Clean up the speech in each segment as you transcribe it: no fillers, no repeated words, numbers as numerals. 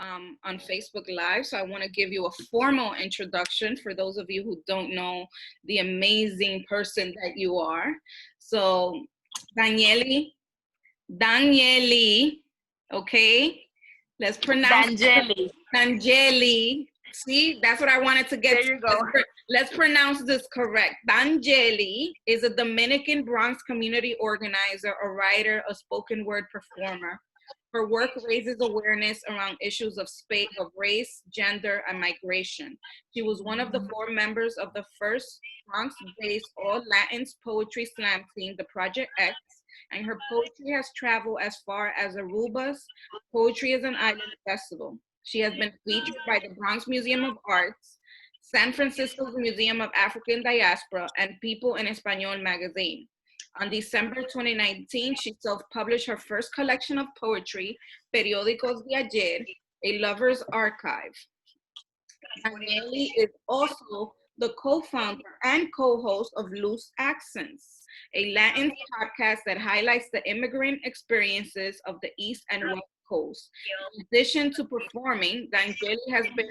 on Facebook Live. So I want to give you a formal introduction for those of you who don't know the amazing person that you are. So Danyeli, okay? Let's pronounce Danyeli. See, that's what I wanted to get. There you go. Let's pronounce this correct. Danyeli is a Dominican Bronx community organizer, a writer, a spoken word performer. Her work raises awareness around issues of race, gender, and migration. She was one of the 4 members of the first Bronx-based all Latinx poetry slam team, the Project X, and her poetry has traveled as far as Aruba's Poetry is an Island Festival. She has been featured by the Bronx Museum of Arts, San Francisco's Museum of African Diaspora, and People En Espanol Magazine. On December 2019, she self-published her first collection of poetry, Periodicos de Ayer, A Lover's Archive. Danyeli is also the co-founder and co-host of Loose Accents, a Latin podcast that highlights the immigrant experiences of the East and West Coast. In addition to performing, Danyeli has been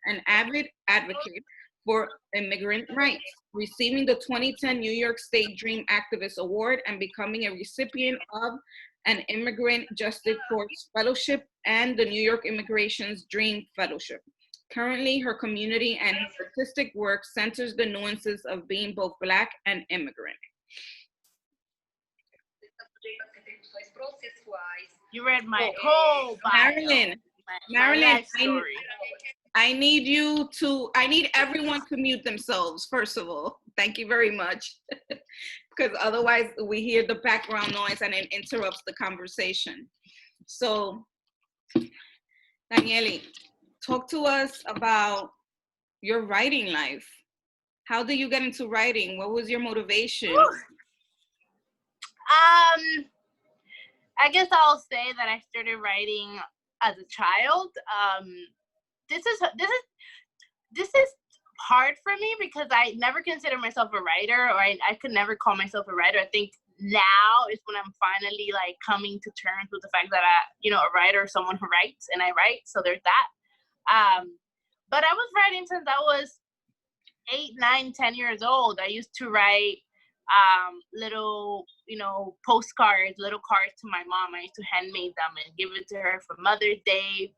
an avid advocate for immigrant rights, receiving the 2010 New York State Dream Activist Award and becoming a recipient of an Immigrant Justice Corps Fellowship and the New York Immigration's Dream Fellowship. Currently, her community and her artistic work centers the nuances of being both Black and immigrant. You read my whole bio. Marilyn, I need everyone to mute themselves, first of all. Thank you very much. Because otherwise we hear the background noise and it interrupts the conversation. So, Danyeli, talk to us about your writing life. How did you get into writing? What was your motivation? I guess I'll say that I started writing as a child. This is hard for me because I never considered myself a writer, or I could never call myself a writer. I think now is when I'm finally like coming to terms with the fact that a writer is someone who writes, and I write. So there's that. But I was writing since I was 8, 9, 10 years old. I used to write little, postcards, little cards to my mom. I used to handmade them and give it to her for Mother's Day,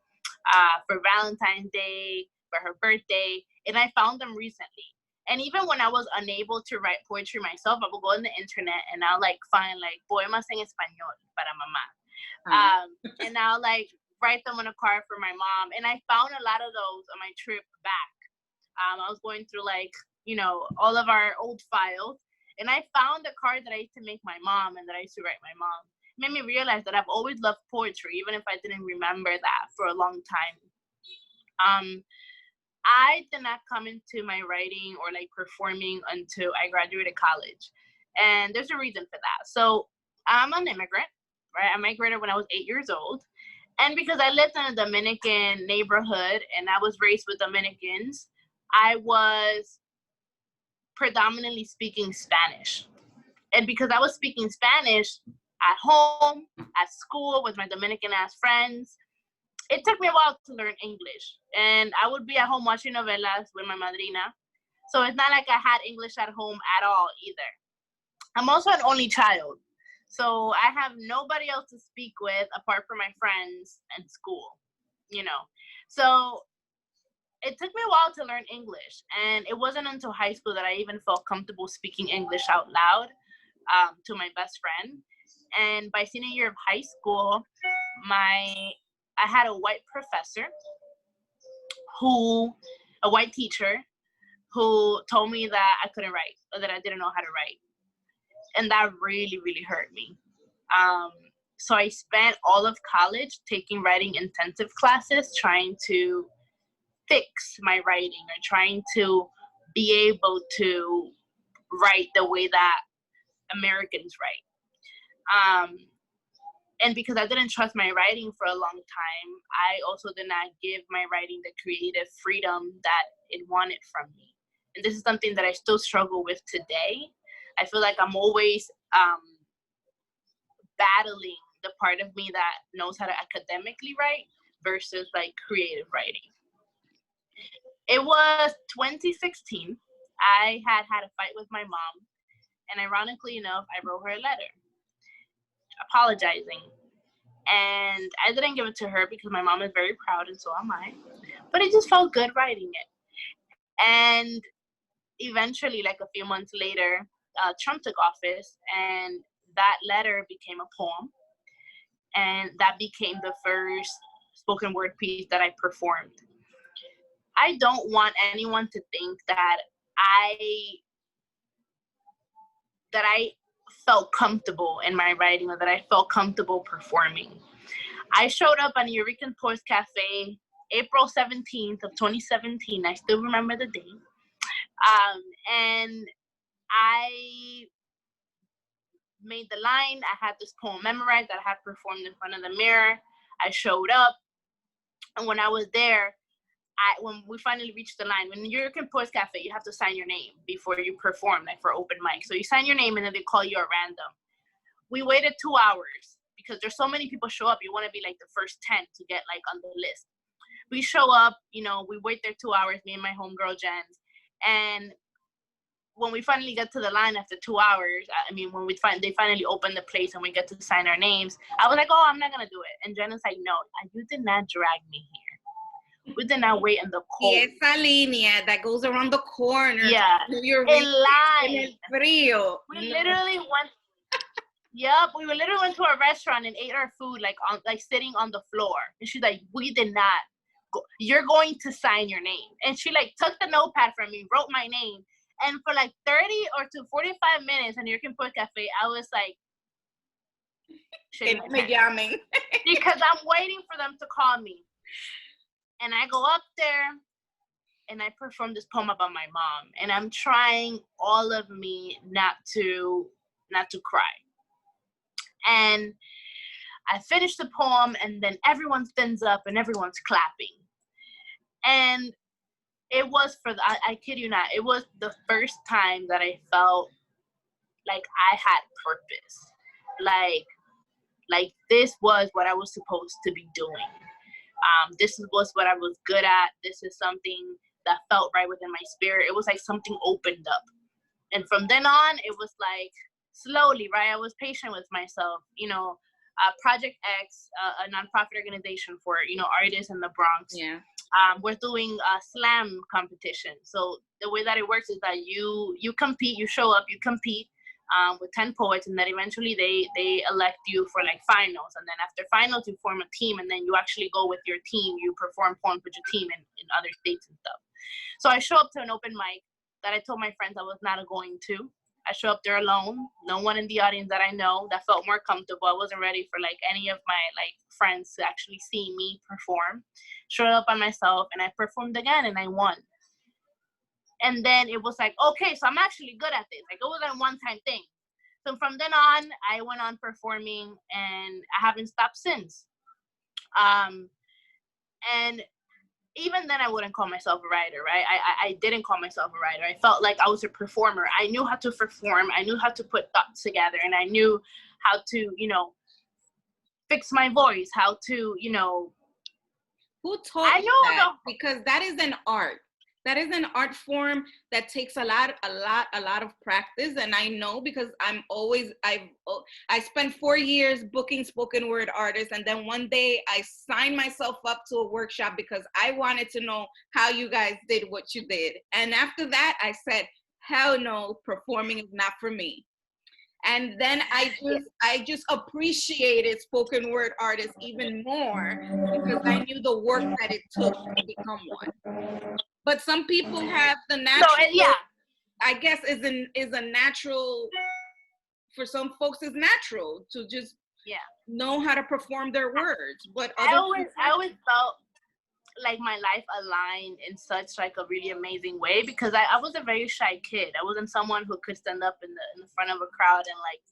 for Valentine's Day, for her birthday. And I found them recently. And even when I was unable to write poetry myself, I would go on the internet and I'll find poemas en español para mamá. And I'll write them on a card for my mom. And I found a lot of those on my trip back. I was going through all of our old files. And I found a card that I used to make my mom and that I used to write my mom. It made me realize that I've always loved poetry, even if I didn't remember that for a long time. I did not come into my writing or performing until I graduated college. And there's a reason for that. So I'm an immigrant, right? I migrated when I was 8 years old. And because I lived in a Dominican neighborhood and I was raised with Dominicans, I was predominantly speaking Spanish. And because I was speaking Spanish at home, at school, with my Dominican-ass friends, it took me a while to learn English. And I would be at home watching novelas with my madrina. So it's not like I had English at home at all either. I'm also an only child. So I have nobody else to speak with apart from my friends and school, So it took me a while to learn English. And it wasn't until high school that I even felt comfortable speaking English out loud to my best friend. And by senior year of high school, I had a white professor a white teacher who told me that I couldn't write or that I didn't know how to write. And that really, really hurt me. So I spent all of college taking writing intensive classes, trying to fix my writing or trying to be able to write the way that Americans write. And because I didn't trust my writing for a long time, I also did not give my writing the creative freedom that it wanted from me. And this is something that I still struggle with today. I feel like I'm always battling the part of me that knows how to academically write versus like creative writing. It was 2016. I had a fight with my mom, and ironically enough, I wrote her a letter apologizing. And I didn't give it to her because my mom is very proud, and so am I. But it just felt good writing it. And eventually, like a few months later, Trump took office, and that letter became a poem. And that became the first spoken word piece that I performed. I don't want anyone to think that I felt comfortable in my writing or that I felt comfortable performing. I showed up on Eureka Poets Cafe April 17th of 2017. I still remember the date. And I made the line. I had this poem memorized that I had performed in front of the mirror. I showed up. And when I was there, when we finally reached the line, when you're in Poets Cafe, you have to sign your name before you perform, like for open mic. So you sign your name and then they call you at random. We waited 2 hours because there's so many people show up. You want to be like the first 10 to get like on the list. We show up, we wait there 2 hours, me and my homegirl Jen. And when we finally get to the line after 2 hours, when they finally open the place and we get to sign our names, I was like, oh, I'm not going to do it. And Jen is like, no, you did not drag me here. We did not wait in the cold. Esa línea that goes around the corner. Yeah. In line. el frío. We literally went. Yep, we literally went to a restaurant and ate our food like sitting on the floor. And she's like, we did not go. You're going to sign your name. And she like took the notepad from me, wrote my name. And for like 30 or to 45 minutes in New York Poet Cafe, I was like, because I'm waiting for them to call me. And I go up there and I perform this poem about my mom. And I'm trying all of me not to cry. And I finish the poem and then everyone stands up and everyone's clapping. And it was I kid you not, it was the first time that I felt like I had purpose. Like this was what I was supposed to be doing. This was what I was good at. This is something that felt right within my spirit. It was like something opened up. And from then on, it was like slowly, right? I was patient with myself. Project X, a nonprofit organization for, artists in the Bronx. Yeah. We're doing a slam competition. So the way that it works is that you compete, you show up, you compete with 10 poets, and then eventually they elect you for like finals. And then after finals, you form a team, and then you actually go with your team. You perform poems with your team in other states and stuff. So I show up to an open mic that I told my friends I was not going to. I show up there alone, no one in the audience that I know. That felt more comfortable. I wasn't ready for like any of my like friends to actually see me perform. Showed up by myself and I performed again and I won. And then it was like, okay, so I'm actually good at this. Like it wasn't a one-time thing. So from then on, I went on performing and I haven't stopped since. And even then I wouldn't call myself a writer, right? I didn't call myself a writer. I felt like I was a performer. I knew how to perform. I knew how to put thoughts together, and I knew how to, fix my voice, how to, Who taught you that? Because that is an art. That is an art form that takes a lot of practice. And I know because I spent 4 years booking spoken word artists. And then one day I signed myself up to a workshop because I wanted to know how you guys did what you did. And after that, I said, hell no, performing is not for me. And then I just appreciated spoken word artists even more because I knew the work that it took to become one. But some people have the natural. So, yeah, I guess is a natural. For some folks, it's natural to just know how to perform their words. But I always felt like my life aligned in such like a really amazing way because I was a very shy kid. I wasn't someone who could stand up in the front of a crowd and like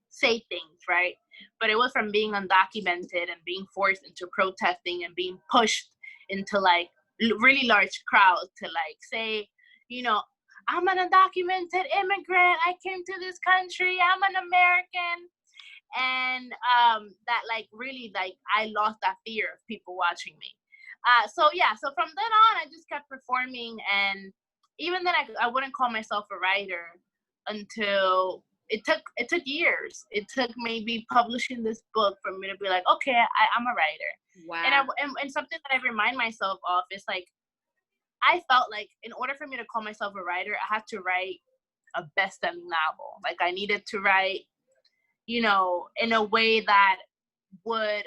say things, right? But it was from being undocumented and being forced into protesting and being pushed into like really large crowds to like say, I'm an undocumented immigrant. I came to this country. I'm an American. and that like really like I lost that fear of people watching me. So from then on I just kept performing, and even then I wouldn't call myself a writer until it took years. It took maybe publishing this book for me to be like, okay, I'm a writer. Wow. And something that I remind myself of is like, I felt like in order for me to call myself a writer, I had to write a best-selling novel. Like I needed to write, in a way that would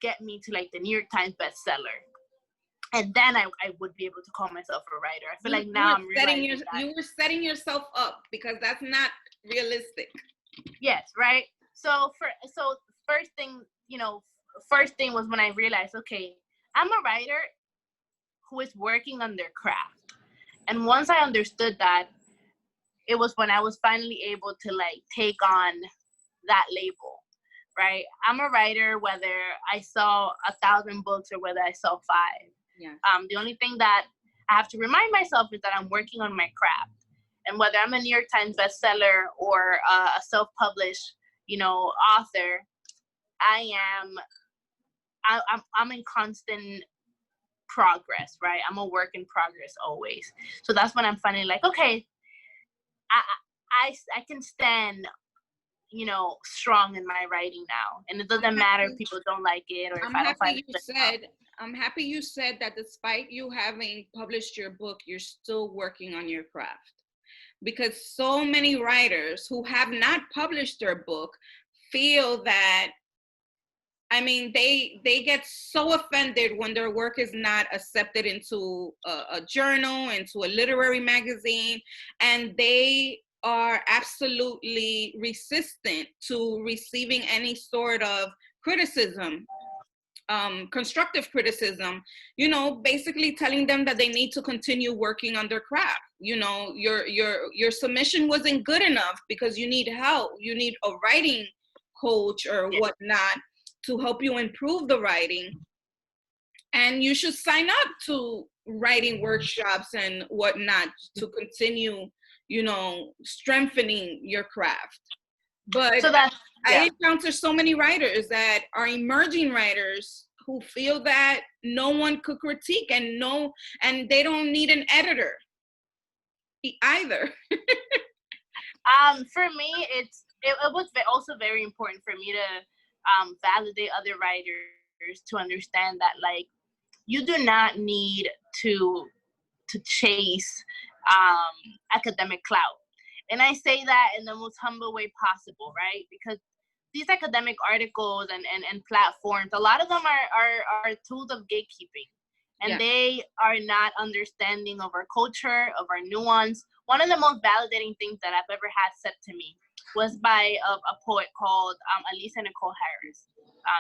get me to like the New York Times bestseller. And then I would be able to call myself a writer. I feel like now I'm realizing that. You were setting yourself up, because that's not realistic. Yes, right? So first thing was when I realized, okay, I'm a writer who is working on their craft. And once I understood that, it was when I was finally able to like take on that label, right? I'm a writer whether I sell 1,000 books or whether I sell 5. Yeah. The only thing that I have to remind myself is that I'm working on my craft. And whether I'm a New York Times bestseller or a self-published, author, I'm in constant progress, right? I'm a work in progress always. So that's when I'm finally like, okay, I can stand, strong in my writing now, and it doesn't matter if people don't like it or if I don't find it. I'm happy you said that despite you having published your book, you're still working on your craft, because so many writers who have not published their book feel that, I mean, they get so offended when their work is not accepted into a journal, into a literary magazine, and they are absolutely resistant to receiving any sort of criticism, constructive criticism, basically telling them that they need to continue working on their craft. Your submission wasn't good enough because you need help. You need a writing coach or whatnot to help you improve the writing. And you should sign up to writing workshops and whatnot to continue, strengthening your craft. But I encounter so many writers that are emerging writers who feel that no one could critique and they don't need an editor either. For me, it was also very important for me to validate other writers, to understand that like you do not need to chase academic clout. And I say that in the most humble way possible, right? Because these academic articles and platforms, a lot of them are tools of gatekeeping. And they are not understanding of our culture, of our nuance. One of the most validating things that I've ever had said to me was by a poet called Alisa Nicole Harris.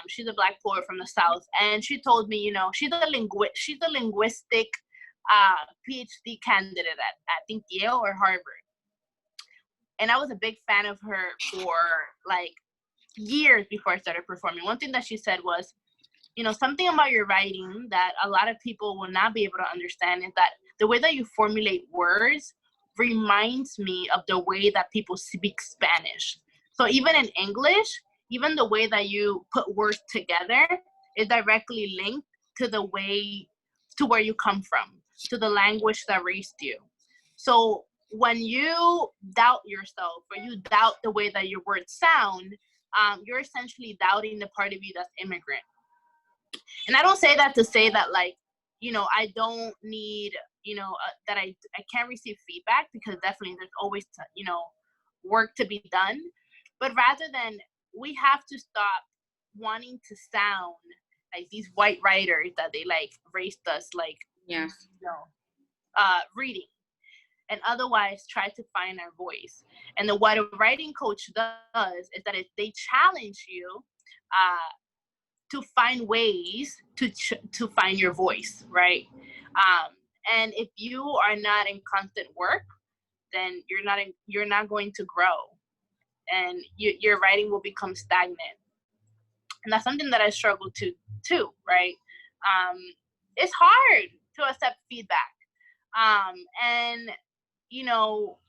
She's a Black poet from the South. And she told me, she's a linguistic PhD candidate at I think Yale or Harvard. And I was a big fan of her for like years before I started performing. One thing that she said was, something about your writing that a lot of people will not be able to understand is that the way that you formulate words reminds me of the way that people speak Spanish. So even in English, even the way that you put words together is directly linked to where you come from, to the language that raised you. So when you doubt yourself or you doubt the way that your words sound, you're essentially doubting the part of you that's immigrant. And I don't say that to say that like, I don't need, that I can't receive feedback, because definitely there's always, work to be done. But rather than, we have to stop wanting to sound like these white writers that they like raised us like, reading. And otherwise try to find our voice. And what a writing coach does is that they challenge you to find ways to find your voice, right? And if you are not in constant work, then you're not going to grow, and your writing will become stagnant. And that's something that I struggle to too, right? It's hard to accept feedback, and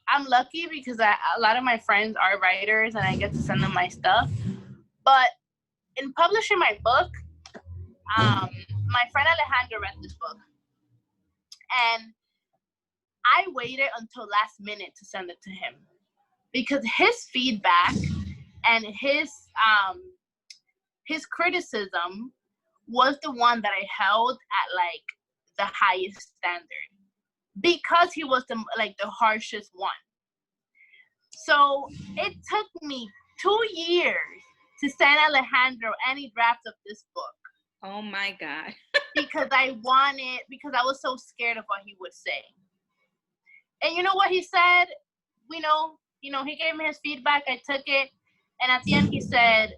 I'm lucky because a lot of my friends are writers and I get to send them my stuff. But in publishing my book, my friend Alejandro read this book, and I waited until last minute to send it to him because his feedback and his criticism was the one that I held at like the highest standard because he was the harshest one. So it took me 2 years to send Alejandro any drafts of this book. Oh my God. because I was so scared of what he would say. And you know what he said? He gave me his feedback. I took it. And at the end he said,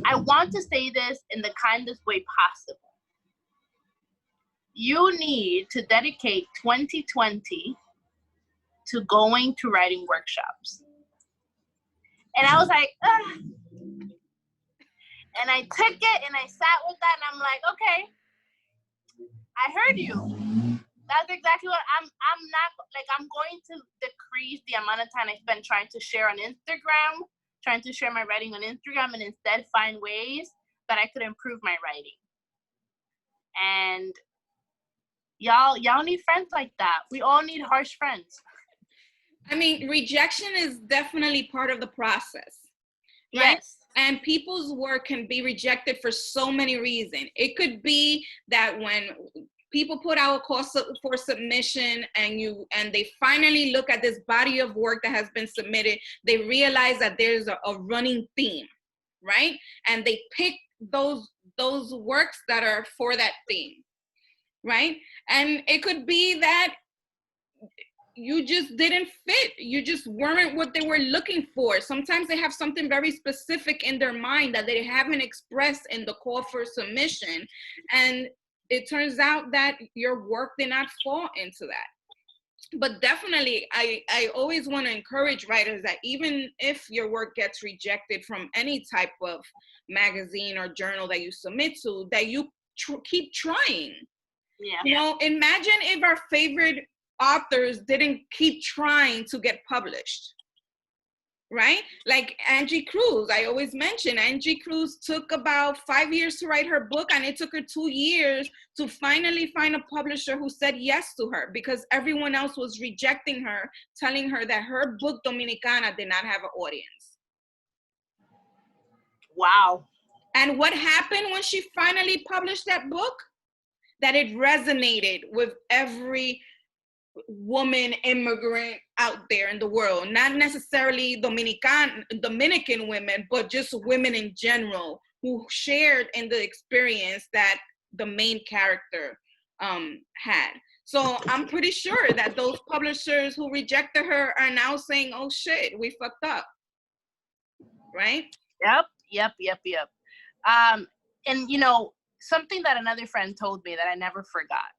I want to say this in the kindest way possible. You need to dedicate 2020 to going to writing workshops. And I was like, ugh. And I took it and I sat with that and I'm like, okay, I heard you. That's exactly what I'm going to decrease the amount of time I spend trying to share on Instagram, trying to share my writing on Instagram, and instead find ways that I could improve my writing. And y'all need friends like that. We all need harsh friends. I mean, rejection is definitely part of the process. Right? Yes. And people's work can be rejected for so many reasons. It could be that when people put out a call for submission and they finally look at this body of work that has been submitted, they realize that there's a running theme, right? And they pick those works that are for that theme, right? And it could be that you just didn't fit. You just weren't what they were looking for. Sometimes they have something very specific in their mind that they haven't expressed in the call for submission. And it turns out that your work did not fall into that. But definitely, I always want to encourage writers that even if your work gets rejected from any type of magazine or journal that you submit to, that you keep trying. Yeah. Imagine if our favorite authors didn't keep trying to get published, right? Like Angie Cruz, I always mention Angie Cruz took about 5 years to write her book, and it took her 2 years to finally find a publisher who said yes to her because everyone else was rejecting her, telling her that her book Dominicana did not have an audience. Wow. And what happened when she finally published that book? That it resonated with every woman immigrant out there in the world, not necessarily Dominican women, but just women in general who shared in the experience that the main character had. So I'm pretty sure that those publishers who rejected her are now saying, oh shit, we fucked up, right? Yep. And something that another friend told me that I never forgot.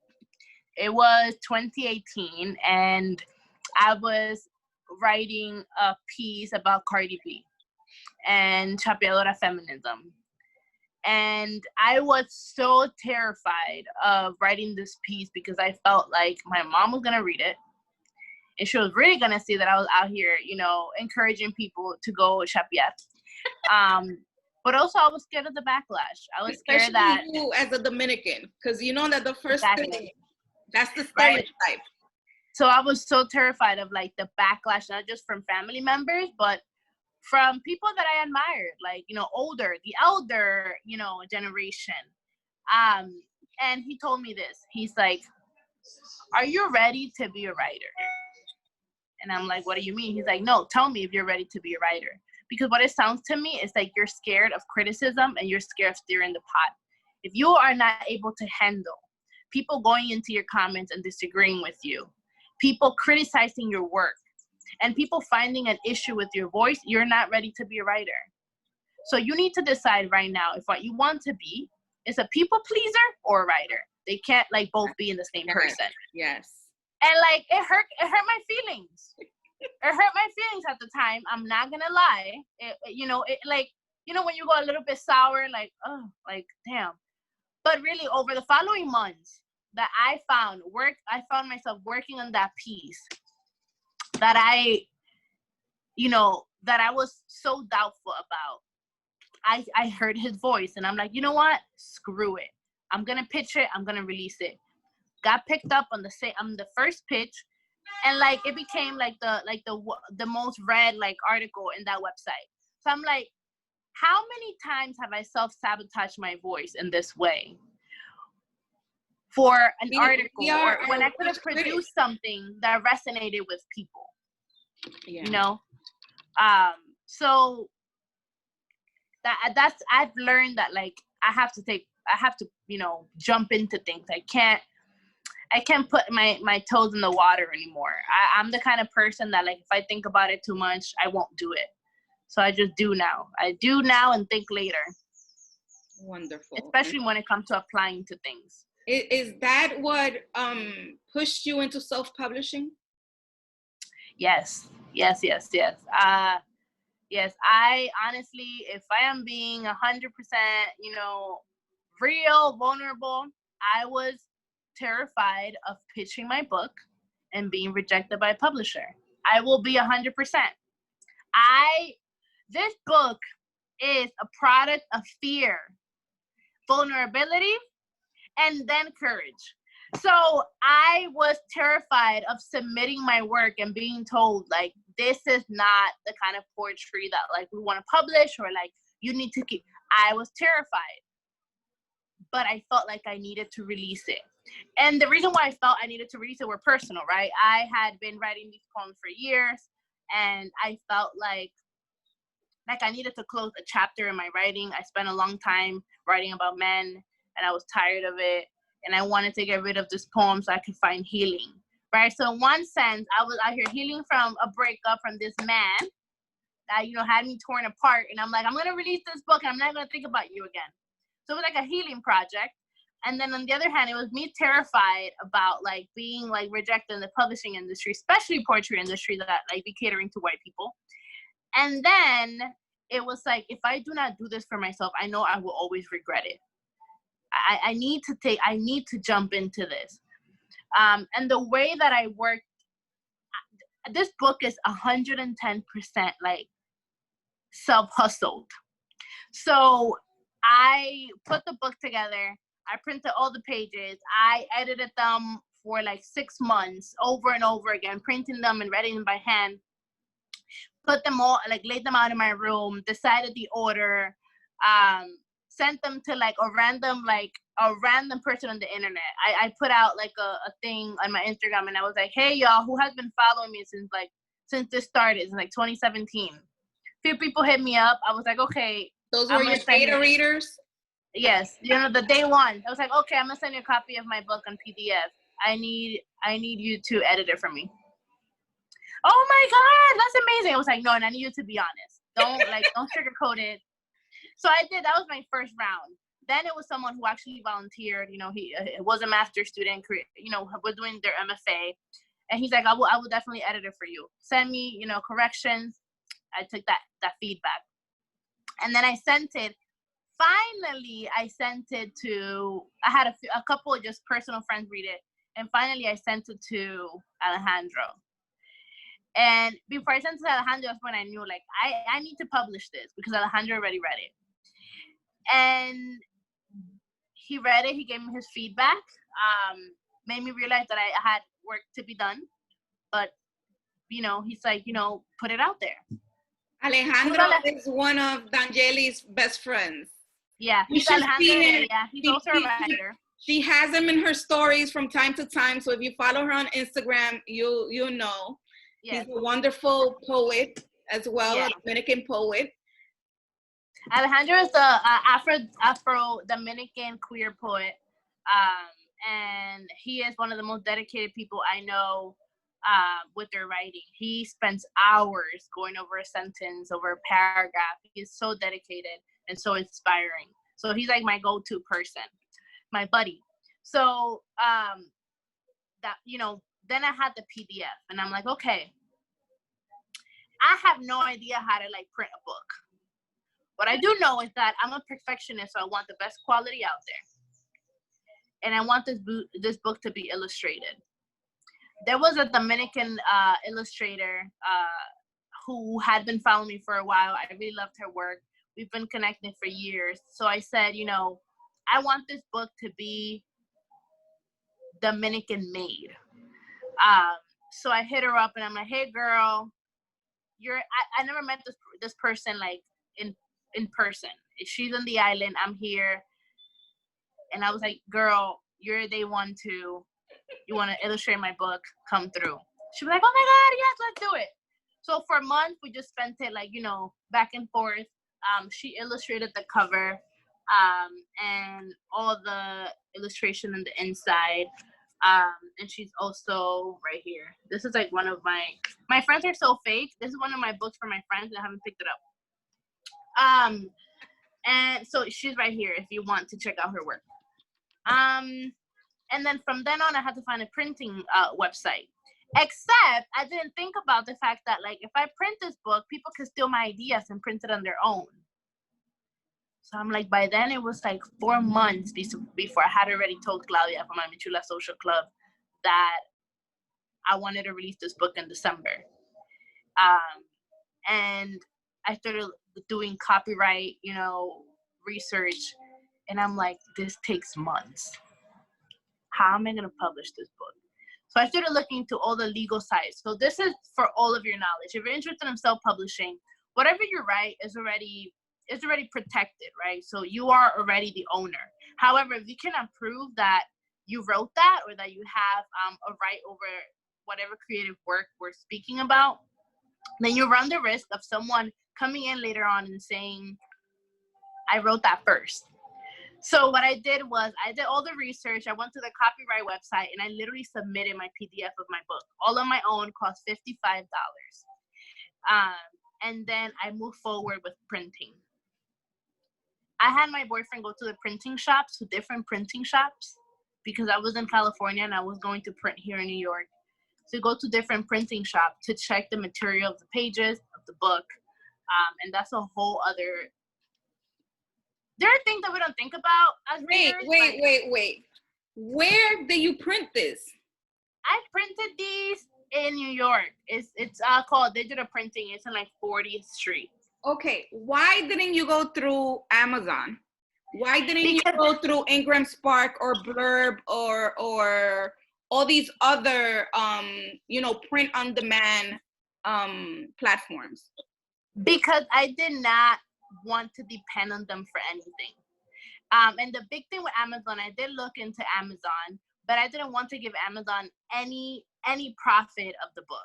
It was 2018, and I was writing a piece about Cardi B and chapeadora feminism. And I was so terrified of writing this piece because I felt like my mom was going to read it. And she was really going to see that I was out here, encouraging people to go chapear. But also I was scared of the backlash. I was scared especially that you as a Dominican, because that the first thing, that's the right. stereotype. So I was so terrified of like the backlash, not just from family members, but from people that I admired, like, the elder, generation. And he told me this. He's like, are you ready to be a writer? And I'm like, what do you mean? He's like, no, tell me if you're ready to be a writer. Because what it sounds to me is like you're scared of criticism and you're scared of stirring the pot. If you are not able to handle people going into your comments and disagreeing with you, people criticizing your work, and people finding an issue with your voice, you're not ready to be a writer. So you need to decide right now if what you want to be is a people pleaser or a writer. They can't like both be in the same person. Yes. And like it hurt my feelings. It hurt my feelings at the time. I'm not gonna lie. When you go a little bit sour, like, oh, like damn. But really, over the following months, that I found myself working on that piece that I was so doubtful about. I heard his voice, and I'm like, you know what? Screw it. I'm gonna pitch it. I'm gonna release it. Got picked up on the first pitch, and like it became like the most read like article in that website. So I'm like, how many times have I self-sabotaged my voice in this way for an article, or when I could have produced something that resonated with people? Yeah. You know, so that's I've learned that like I have to jump into things. I can't put my toes in the water anymore. I'm the kind of person that like if I think about it too much, I won't do it. So I just do now. I do now and think later. Wonderful. Especially when it comes to applying to things. Is that what pushed you into self-publishing? Yes. Yes. I honestly, if I am being 100%, real, vulnerable, I was terrified of pitching my book and being rejected by a publisher. I will be 100%. This book is a product of fear, vulnerability, and then courage. So I was terrified of submitting my work and being told like, this is not the kind of poetry that like we want to publish, or like you need to keep. I was terrified, but I felt like I needed to release it. And the reason why I felt I needed to release it were personal, right? I had been writing these poems for years, and I felt like I needed to close a chapter in my writing. I spent a long time writing about men, and I was tired of it, and I wanted to get rid of this poem so I could find healing, right? So in one sense, I was out here healing from a breakup from this man that, had me torn apart, and I'm like, I'm going to release this book, and I'm not going to think about you again. So it was like a healing project. And then on the other hand, it was me terrified about like being like rejected in the publishing industry, especially poetry industry, that like be catering to white people. And then it was like, if I do not do this for myself, I know I will always regret it. I need to jump into this. And the way that I worked, this book is 110% like self-hustled. So I put the book together. I printed all the pages. I edited them for like 6 months over and over again, printing them and writing them by hand. Put them all, like laid them out in my room, decided the order, sent them to like a random person on the internet. I put out like a thing on my Instagram, and I was like, hey y'all, who has been following me since this started, in like 2017. Few people hit me up. I was like, okay. Those were your beta readers? Yes, the day one. I was like, okay, I'm gonna send you a copy of my book on PDF. I need you to edit it for me. Oh my God, that's amazing. I was like, no, and I need you to be honest. Don't sugarcoat it. So I did. That was my first round. Then it was someone who actually volunteered. He was a master's student. Was doing their MFA, and he's like, I will definitely edit it for you. Send me, corrections. I took that feedback, and then I sent it. Finally, I sent it to. I had a couple of just personal friends read it, and finally I sent it to Alejandro. And before I sent it to Alejandro, that's when I knew, like, I need to publish this, because Alejandro already read it. And he read it. He gave me his feedback. Made me realize that I had work to be done. But, he's like, put it out there. Alejandro is one of Danyeli's best friends. Yeah, he's Alejandro. Yeah, he's also a writer. She has him in her stories from time to time. So if you follow her on Instagram, you'll know. Yes. He's a wonderful poet as well, a Dominican poet. Alejandro is the Afro-Dominican queer poet. And he is one of the most dedicated people I know with their writing. He spends hours going over a sentence, over a paragraph. He is so dedicated and so inspiring. So he's like my go-to person, my buddy. So then I had the PDF, and I'm like, okay, I have no idea how to like print a book. What I do know is that I'm a perfectionist, so I want the best quality out there. And I want this book to be illustrated. There was a Dominican illustrator who had been following me for a while. I really loved her work. We've been connecting for years. So I said, you know, I want this book to be Dominican made. So I hit her up and I'm like, hey girl, I never met this person like in person. She's on the island, I'm here. And I was like, girl, you're day 1 too. You want to illustrate my book? Come through. She was like, oh my God, yes, let's do it. So for a month, we just spent it like, you know, back and forth. She illustrated the cover and all the illustration on the inside. And she's also right here. This is like one of my friends are so fake. This is one of my books for my friends that haven't picked it up. And so she's right here if you want to check out her work. And then from then on, I had to find a printing website. Except I didn't think about the fact that like if I print this book, people can steal my ideas and print it on their own. So I'm like, by then it was like 4 months before I had already told Claudia from my Michula Social Club that I wanted to release this book in December. And I started doing copyright, you know, research. And I'm like, this takes months. How am I going to publish this book? So I started looking into all the legal sites. So this is for all of your knowledge. If you're interested in self-publishing, whatever you write is already protected, right? So you are already the owner. However, if you cannot prove that you wrote that or that you have a right over whatever creative work we're speaking about, then you run the risk of someone coming in later on and saying, I wrote that first. So what I did was I did all the research. I went to the copyright website and I literally submitted my PDF of my book. All on my own, cost $55. And then I moved forward with printing. I had my boyfriend go to the printing shops, to different printing shops, because I was in California and I was going to print here in New York. So go to different printing shops to check the material of the pages of the book. And that's a whole other... There are things that we don't think about as readers. Wait. Where do you print this? I printed these in New York. It's called digital printing. It's in like 40th Street. Okay, why didn't you go through Amazon? Why didn't you go through Ingram Spark or Blurb or all these other you know, print on demand platforms? Because I did not want to depend on them for anything. And the big thing with Amazon, I did look into Amazon, but I didn't want to give Amazon any profit of the book.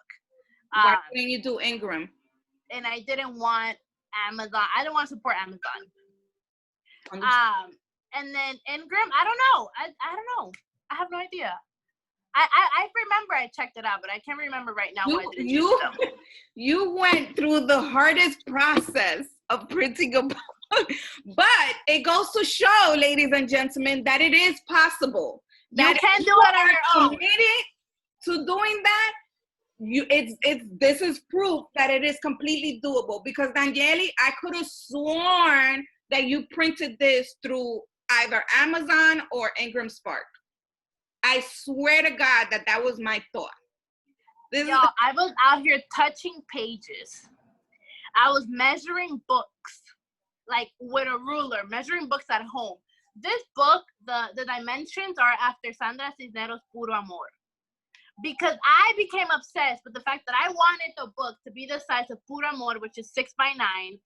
Why didn't you do Ingram? And I didn't want Amazon. I didn't want to support Amazon. And then Ingram, I don't know. I don't know. I have no idea. I remember I checked it out, but I can't remember right now why I didn't check it out. You went through the hardest process of printing a book. But it goes to show, ladies and gentlemen, that it is possible. You can do it on your own. Committed to doing that, this is proof that it is completely doable. Because Danyeli, I could have sworn that you printed this through either Amazon or Ingram Spark. I swear to God that was my thought. I was out here touching pages. I was measuring books, like with a ruler, measuring books at home. This book, the dimensions are after Sandra Cisneros' Puro Amor. Because I became obsessed with the fact that I wanted the book to be the size of Puro Amor, which is 6x9.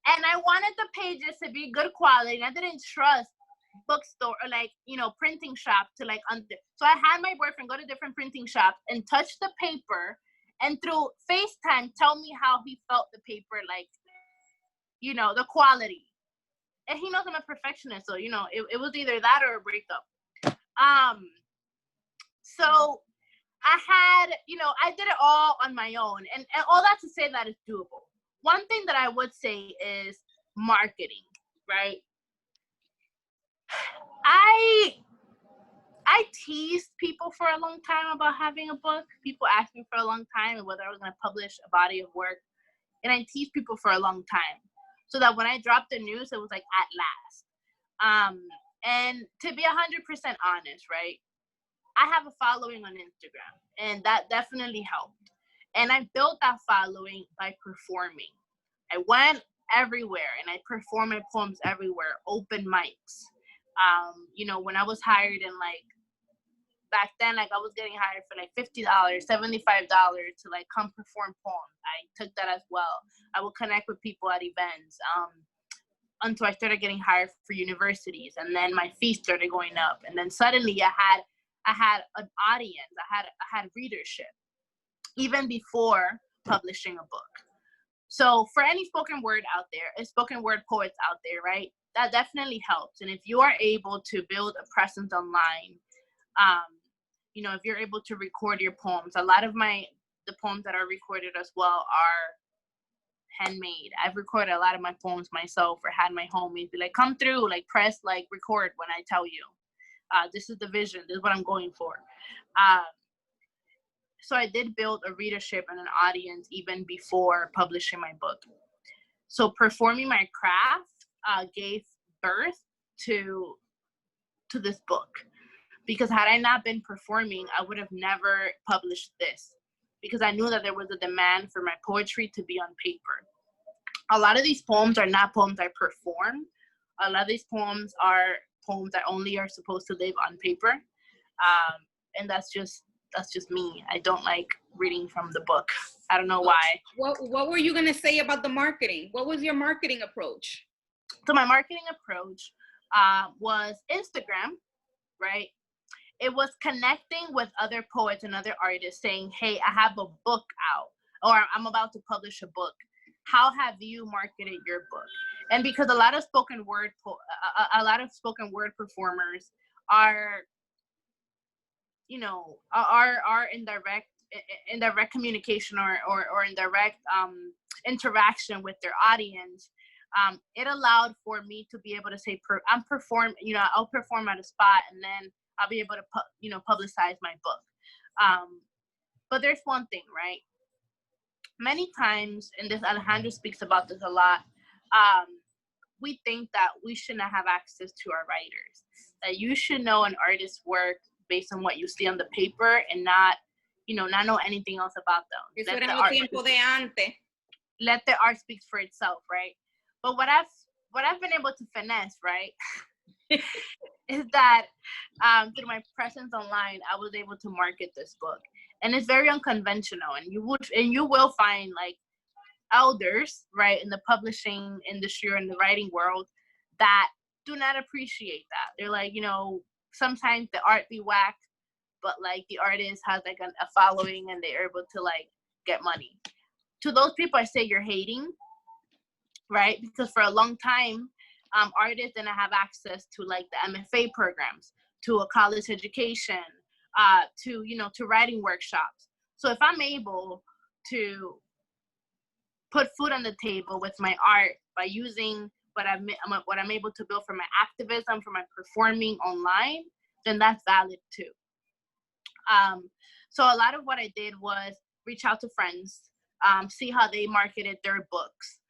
And I wanted the pages to be good quality. And I didn't trust Bookstore or like, you know, printing shop to like so I had my boyfriend go to different printing shops and touch the paper and through FaceTime tell me how he felt the paper, like, you know, the quality. And he knows I'm a perfectionist, so you know it was either that or a breakup. So I had, you know, I did it all on my own, and all that to say that it's doable. One thing that I would say is marketing, right? I teased people for a long time about having a book. People asked me for a long time whether I was going to publish a body of work. And I teased people for a long time. So that when I dropped the news, it was like at last. And to be 100% honest, right? I have a following on Instagram. And that definitely helped. And I built that following by performing. I went everywhere, and I perform my poems everywhere, open mics. You know, when I was hired in like, back then, like I was getting hired for like $50, $75 to like come perform poems. I took that as well. I would connect with people at events until I started getting hired for universities, and then my fees started going up, and then suddenly I had an audience, I had readership, even before publishing a book. So for any spoken word out there, spoken word poets out there, right? That definitely helps. And if you are able to build a presence online, you know, if you're able to record your poems, a lot of the poems that are recorded as well are handmade. I've recorded a lot of my poems myself, or had my homies be like, come through, like press, like record when I tell you. This is the vision, this is what I'm going for. So I did build a readership and an audience even before publishing my book. So performing my craft gave birth to this book. Because had I not been performing, I would have never published this. Because I knew that there was a demand for my poetry to be on paper. A lot of these poems are not poems I perform. A lot of these poems are poems that only are supposed to live on paper. And that's just me. I don't like reading from the book. I don't know why. What were you gonna say about the marketing? What was your marketing approach? So my marketing approach was Instagram, right? It was connecting with other poets and other artists saying, hey, I have a book out, or I'm about to publish a book. How have you marketed your book? And because a lot of spoken word performers are, you know, are in direct communication or in direct interaction with their audience, it allowed for me to be able to say, I'll perform at a spot, and then I'll be able to, publicize my book. But there's one thing, right? Many times, and this Alejandro speaks about this a lot, we think that we should not have access to our writers, that you should know an artist's work based on what you see on the paper and not know anything else about them. Let the art speak for itself, right? But what I've been able to finesse, right, is that through my presence online, I was able to market this book, and it's very unconventional. And you will find like elders, right, in the publishing industry or in the writing world that do not appreciate that. They're like, sometimes the art be whack, but like the artist has like a following and they're able to like get money. To those people, I say you're hating, right? Because for a long time, artists didn't have access to like the MFA programs, to a college education, to writing workshops. So if I'm able to put food on the table with my art by using what I'm able to build for my activism, for my performing online, then that's valid too. So a lot of what I did was reach out to friends, see how they marketed their books,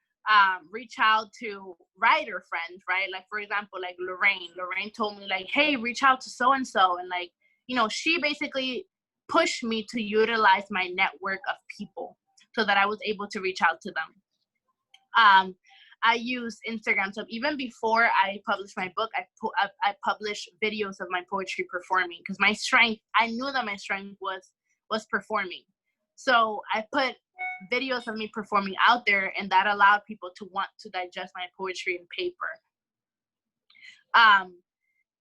reach out to writer friends, right? Like, for example, like Lorraine told me like, hey, reach out to so-and-so. And like, she basically pushed me to utilize my network of people so that I was able to reach out to them. I use Instagram. So even before I published my book, I published videos of my poetry performing, because I knew that my strength was performing. So I put videos of me performing out there, and that allowed people to want to digest my poetry in paper.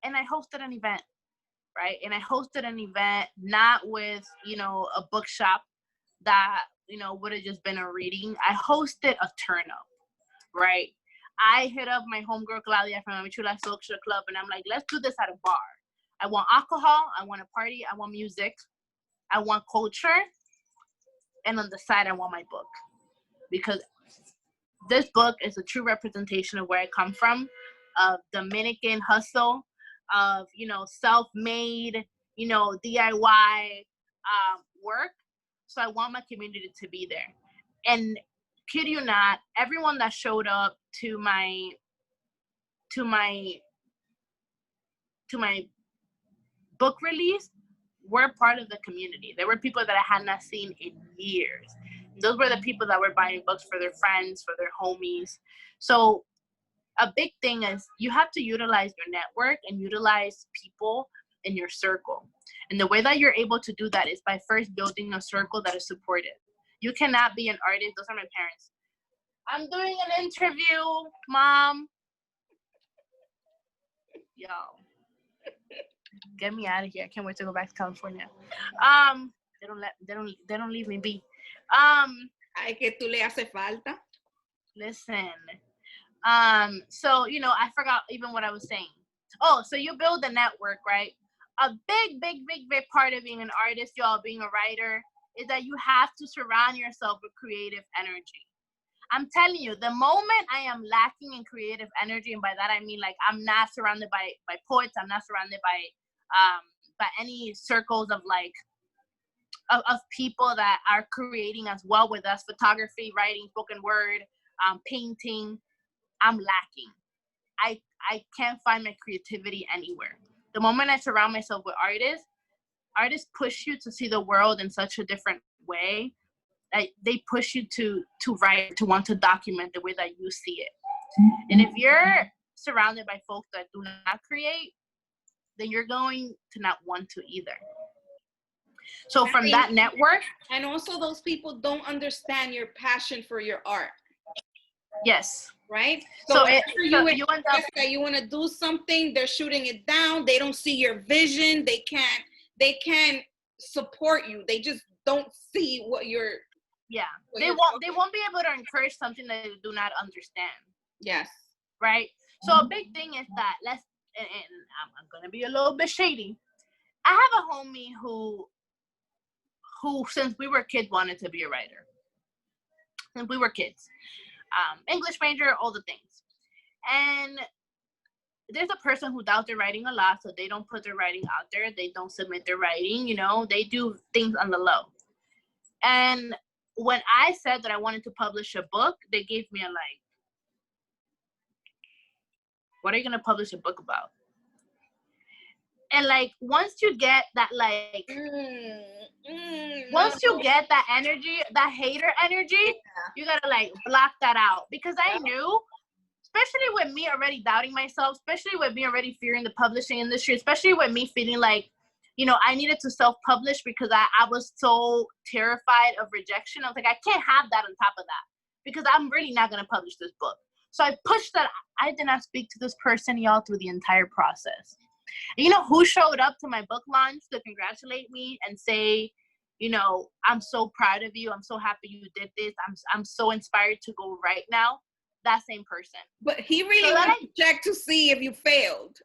And I hosted an event, right? And I hosted an event not with, a bookshop that, would have just been a reading. I hosted a turn up, right? I hit up my homegirl Claudia from Amichula Social Club, and I'm like, let's do this at a bar. I want alcohol, I want a party, I want music, I want culture, and on the side, I want my book. Because this book is a true representation of where I come from, of Dominican hustle, of, self-made, DIY work. So I want my community to be there. And kid you not, everyone that showed up to my book release were part of the community. There were people that I had not seen in years. Those were the people that were buying books for their friends, for their homies. So a big thing is you have to utilize your network and utilize people in your circle. And the way that you're able to do that is by first building a circle that is supportive. You cannot be an artist. Those are my parents. I'm doing an interview, Mom. Yo, get me out of here. I can't wait to go back to California. They don't leave me be. Ay, que tú le hace falta. Listen. So, you know, I forgot even what I was saying. Oh, so you build a network, right? A big part of being an artist, y'all, being a writer, is that you have to surround yourself with creative energy. I'm telling you, the moment I am lacking in creative energy, and by that I mean like I'm not surrounded by poets, I'm not surrounded by any circles of like of people that are creating as well with us, photography, writing, spoken word, painting, I'm lacking. I can't find my creativity anywhere. The moment I surround myself with artists push you to see the world in such a different way. They push you to write, to want to document the way that you see it. And if you're surrounded by folks that do not create, then you're going to not want to either. So from that network. And also those people don't understand your passion for your art. Yes. Right? So you end up that you want to do something, they're shooting it down. They don't see your vision. They can't support you. They just don't see what you're. Yeah. They won't be able to encourage something that they do not understand. Yes. Right? So a big thing is that and I'm gonna be a little bit shady. I have a homie who since we were kids wanted to be a writer. Since we were kids. English major, all the things. And there's a person who doubts their writing a lot, so they don't put their writing out there. They don't submit their writing, you know, they do things on the low. And when I said that I wanted to publish a book, they gave me a like, what are you going to publish a book about? And like, once you get that, like, once you get that energy, that hater energy, you gotta like block that out. Because I knew, especially with me already doubting myself, especially with me already fearing the publishing industry, especially with me feeling like, you know, I needed to self-publish because I was so terrified of rejection. I was like, I can't have that on top of that because I'm really not gonna publish this book. So I pushed that. I did not speak to this person, y'all, through the entire process. And you know who showed up to my book launch to congratulate me and say, you know, I'm so proud of you. I'm so happy you did this. I'm so inspired to go right now. That same person. But he really wanted to check to see if you failed.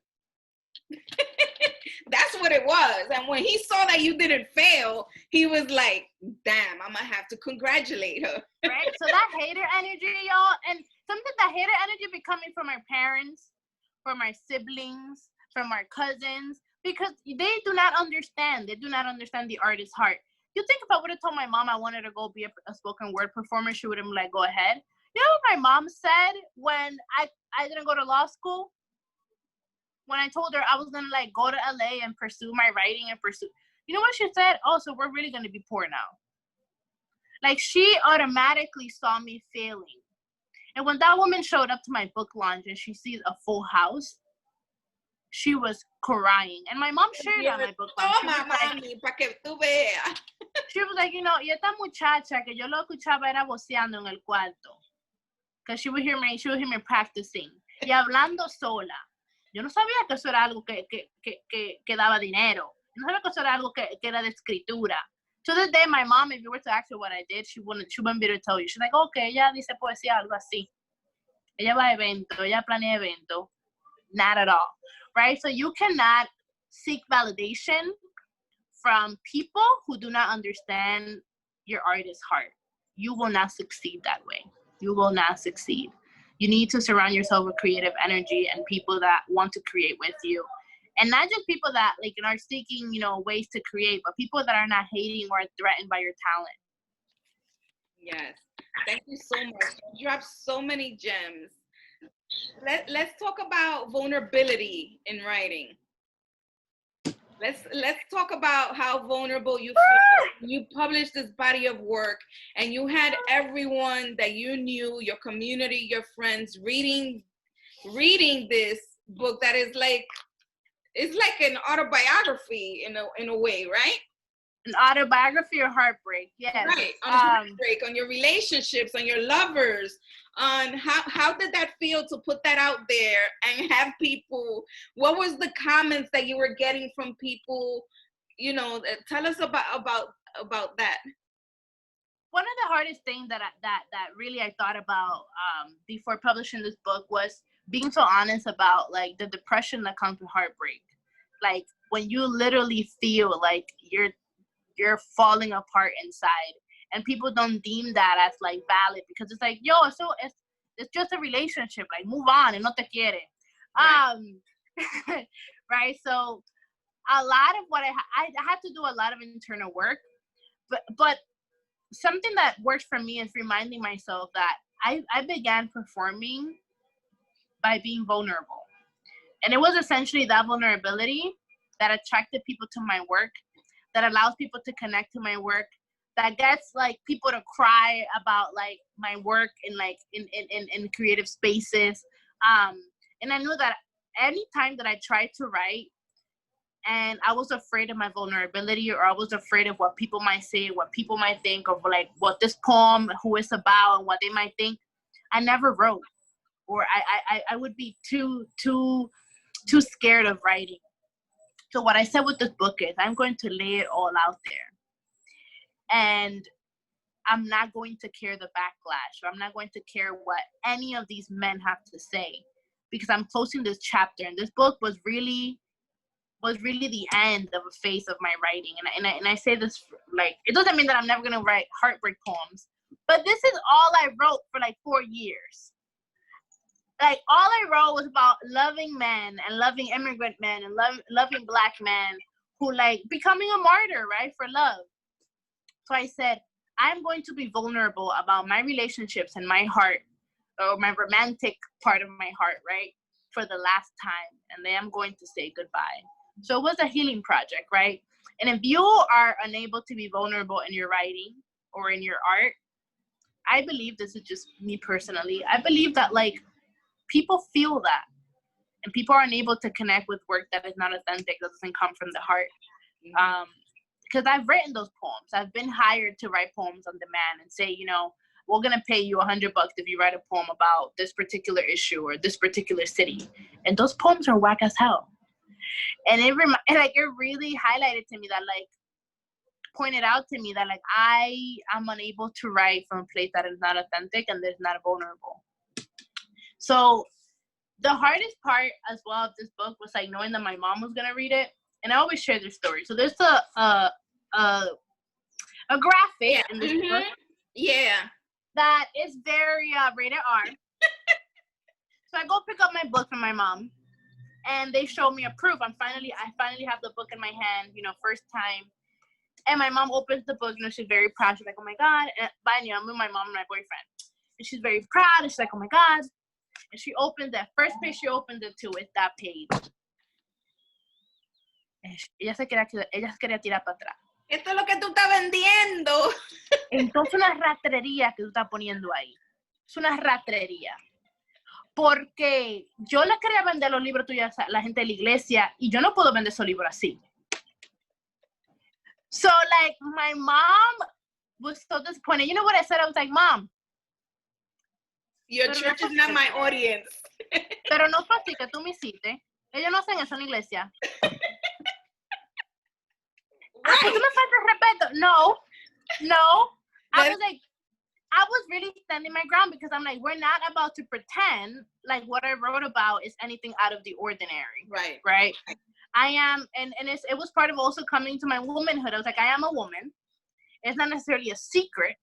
That's what it was. And when he saw that you didn't fail, he was like, damn, I'm gonna have to congratulate her. Right? So that hater energy, y'all, and something that hater energy be coming from our parents, from our siblings, from our cousins, because they do not understand. They do not understand the artist's heart. You think if I would have told my mom I wanted to go be a spoken word performer, she would have been like, go ahead. You know what my mom said when I didn't go to law school? When I told her I was gonna like go to LA and pursue my writing and pursue, you know what she said? Oh, so we're really gonna be poor now. Like she automatically saw me failing. And when that woman showed up to my book launch and she sees a full house, she was crying. And my mom shared on my book launch. She was like, you know, y esta muchacha que yo lo escuchaba era voceando en el cuarto. Because she would hear me practicing. Y hablando sola. Yo no sabía que eso era algo que daba dinero. No sabía que eso era algo que era de escritura. To this day, my mom, if you were to ask her what I did, she wouldn't be able to tell you. She's like, okay, ella dice poesía, algo así. Ella va a evento, ella planea evento. Not at all, right? So you cannot seek validation from people who do not understand your artist's heart. You will not succeed that way. You will not succeed. You need to surround yourself with creative energy and people that want to create with you. And not just people that like are seeking, you know, ways to create, but people that are not hating or threatened by your talent. Yes. Thank you so much. You dropped so many gems. Let's talk about vulnerability in writing. Let's talk about how vulnerable you feel. You published this body of work, and you had everyone that you knew, your community, your friends, reading this book that is like, it's like an autobiography in a way, right? An autobiography or heartbreak? Yes. Right, on heartbreak, on your relationships, on your lovers, on how did that feel to put that out there and have people, what was the comments that you were getting from people, tell us about that. One of the hardest things that really I thought about before publishing this book was being so honest about like the depression that comes with heartbreak. Like when you literally feel like you're falling apart inside, and people don't deem that as like valid because it's like, yo, it's just a relationship, like move on and no te quiere. Right. Right. So a lot of what I had to do a lot of internal work, but something that works for me is reminding myself that I began performing by being vulnerable, and it was essentially that vulnerability that attracted people to my work, that allows people to connect to my work, that gets like people to cry about like my work in creative spaces. And I knew that any time that I tried to write and I was afraid of my vulnerability, or I was afraid of what people might say, what people might think of like what this poem, who it's about, and what they might think, I never wrote, or I would be too scared of writing. So what I said with this book is I'm going to lay it all out there. And I'm not going to care the backlash, or I'm not going to care what any of these men have to say, because I'm closing this chapter. And this book was really the end of a phase of my writing. And I say this, like, it doesn't mean that I'm never going to write heartbreak poems, but this is all I wrote for like 4 years. Like, all I wrote was about loving men and loving immigrant men and loving Black men who, like, becoming a martyr, right, for love. So I said, I'm going to be vulnerable about my relationships and my heart, or my romantic part of my heart, right, for the last time. And then I'm going to say goodbye. So it was a healing project, right? And if you are unable to be vulnerable in your writing or in your art, I believe, this is just me personally, I believe that, like, people feel that, and people are unable to connect with work that is not authentic, that doesn't come from the heart. Because I've written those poems. I've been hired to write poems on demand and say, we're going to pay you $100 if you write a poem about this particular issue or this particular city. And those poems are whack as hell. And it really highlighted to me that, like, pointed out to me that, like, I am unable to write from a place that is not authentic and that is not vulnerable. So the hardest part as well of this book was, like, knowing that my mom was going to read it. And I always share this story. So there's a graphic in this book. Yeah. That is very rated R. So I go pick up my book from my mom, and they show me a proof. I finally have the book in my hand, first time. And my mom opens the book, she's very proud. She's like, oh my God. And I'm with my mom and my boyfriend. And she's very proud. And she's like, oh my God. And she opens that first page she opens it to is that page. Ella se quería tirar para atrás. Esto es lo que tú estás vendiendo. Entonces, una ratrería que tú estás poniendo ahí. Es una ratrería. Porque yo le quería vender los libros tuyos a la gente de la iglesia y yo no puedo vender esos libros así. So, like, my mom was so disappointed. You know what I said? I was like, Mom. Your church is not my audience. Pero no fue así que tú me hiciste. Ellos no hacen eso en la iglesia. Right. Pues tú me faltas respeto. No. I was really standing my ground, because I'm like, we're not about to pretend like what I wrote about is anything out of the ordinary. Right. I am, and it was part of also coming to my womanhood. I was like, I am a woman. It's not necessarily a secret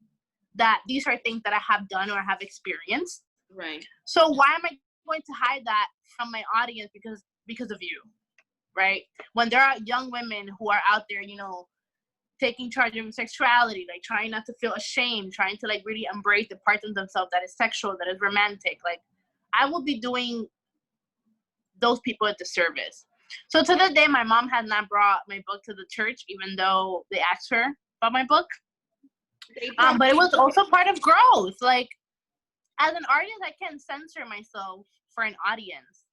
that these are things that I have done or have experienced. Right. So why am I going to hide that from my audience because of you? Right? When there are young women who are out there, taking charge of sexuality, like trying not to feel ashamed, trying to, like, really embrace the parts of themselves that is sexual, that is romantic, like, I will be doing those people a disservice. So to this day, my mom has not brought my book to the church, even though they asked her about my book. But it was also part of growth. Like, as an artist, I can't censor myself for an audience,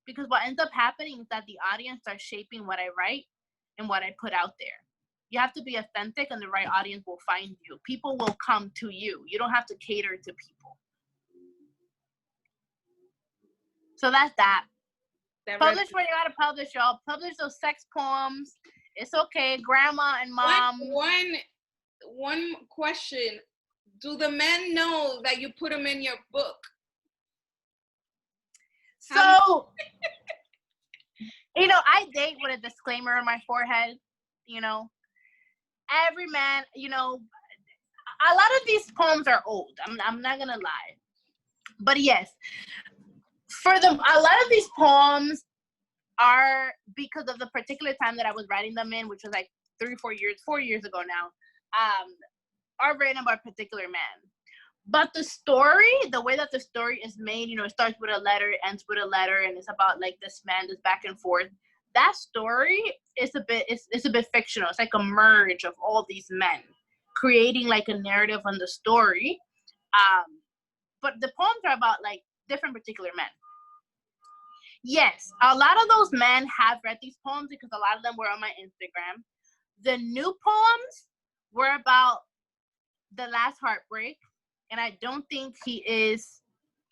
because what ends up happening is that the audience starts shaping what I write and what I put out there. You have to be authentic, and the right audience will find you. People will come to you. You don't have to cater to people. So that's that. Publish what you gotta publish, y'all. Publish those sex poems. It's okay, grandma and mom. One question: do the men know that you put them in your book? So, I date with a disclaimer on my forehead. Every man, a lot of these poems are old. I'm not gonna lie, but yes. A lot of these poems are because of the particular time that I was writing them in, which was like 4 years ago now, are written about a particular man. But the story, the way that the story is made, it starts with a letter, it ends with a letter, and it's about like this man, this back and forth. That story is a bit fictional. It's like a merge of all these men creating like a narrative on the story. But the poems are about like different particular men. Yes, a lot of those men have read these poems because a lot of them were on my Instagram. The new poems were about the last heartbreak, and I don't think he is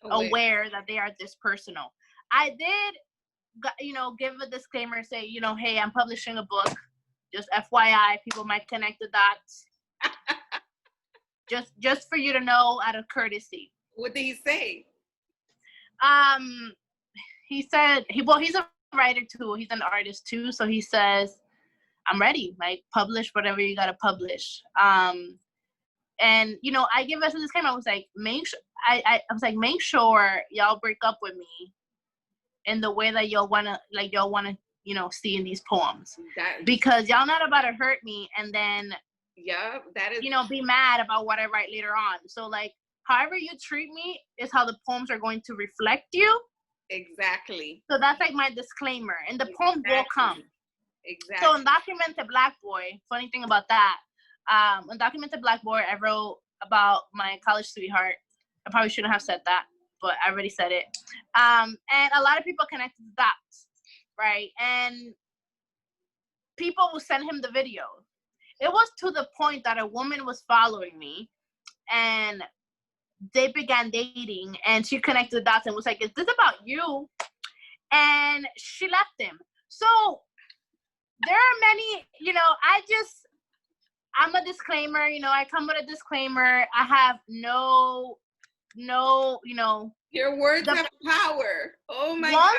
aware that they are this personal. I did, give a disclaimer, say, hey, I'm publishing a book. Just FYI, people might connect the dots. just for you to know, out of courtesy. What did he say? He said, he's a writer too. He's an artist too. So he says, I'm ready. Like, publish whatever you gotta publish. And I give us a disclaimer. I was like, make sure y'all break up with me in the way that y'all wanna, see in these poems. Because y'all not about to hurt me and then, that is, be mad about what I write later on. So like, however you treat me is how the poems are going to reflect you. Exactly. So that's like my disclaimer, and the poems will come. Exactly. So in Documented Black Boy, funny thing about that, in Documented Black Boy, I wrote about my college sweetheart. I probably shouldn't have said that, but I already said it. And a lot of people connected the dots, right? And people will send him the video. It was to the point that a woman was following me, and they began dating, and she connected the dots and was like, is this about you? And she left him. So there are many, I'm a disclaimer, I come with a disclaimer. I have no, your words have power. Oh my God.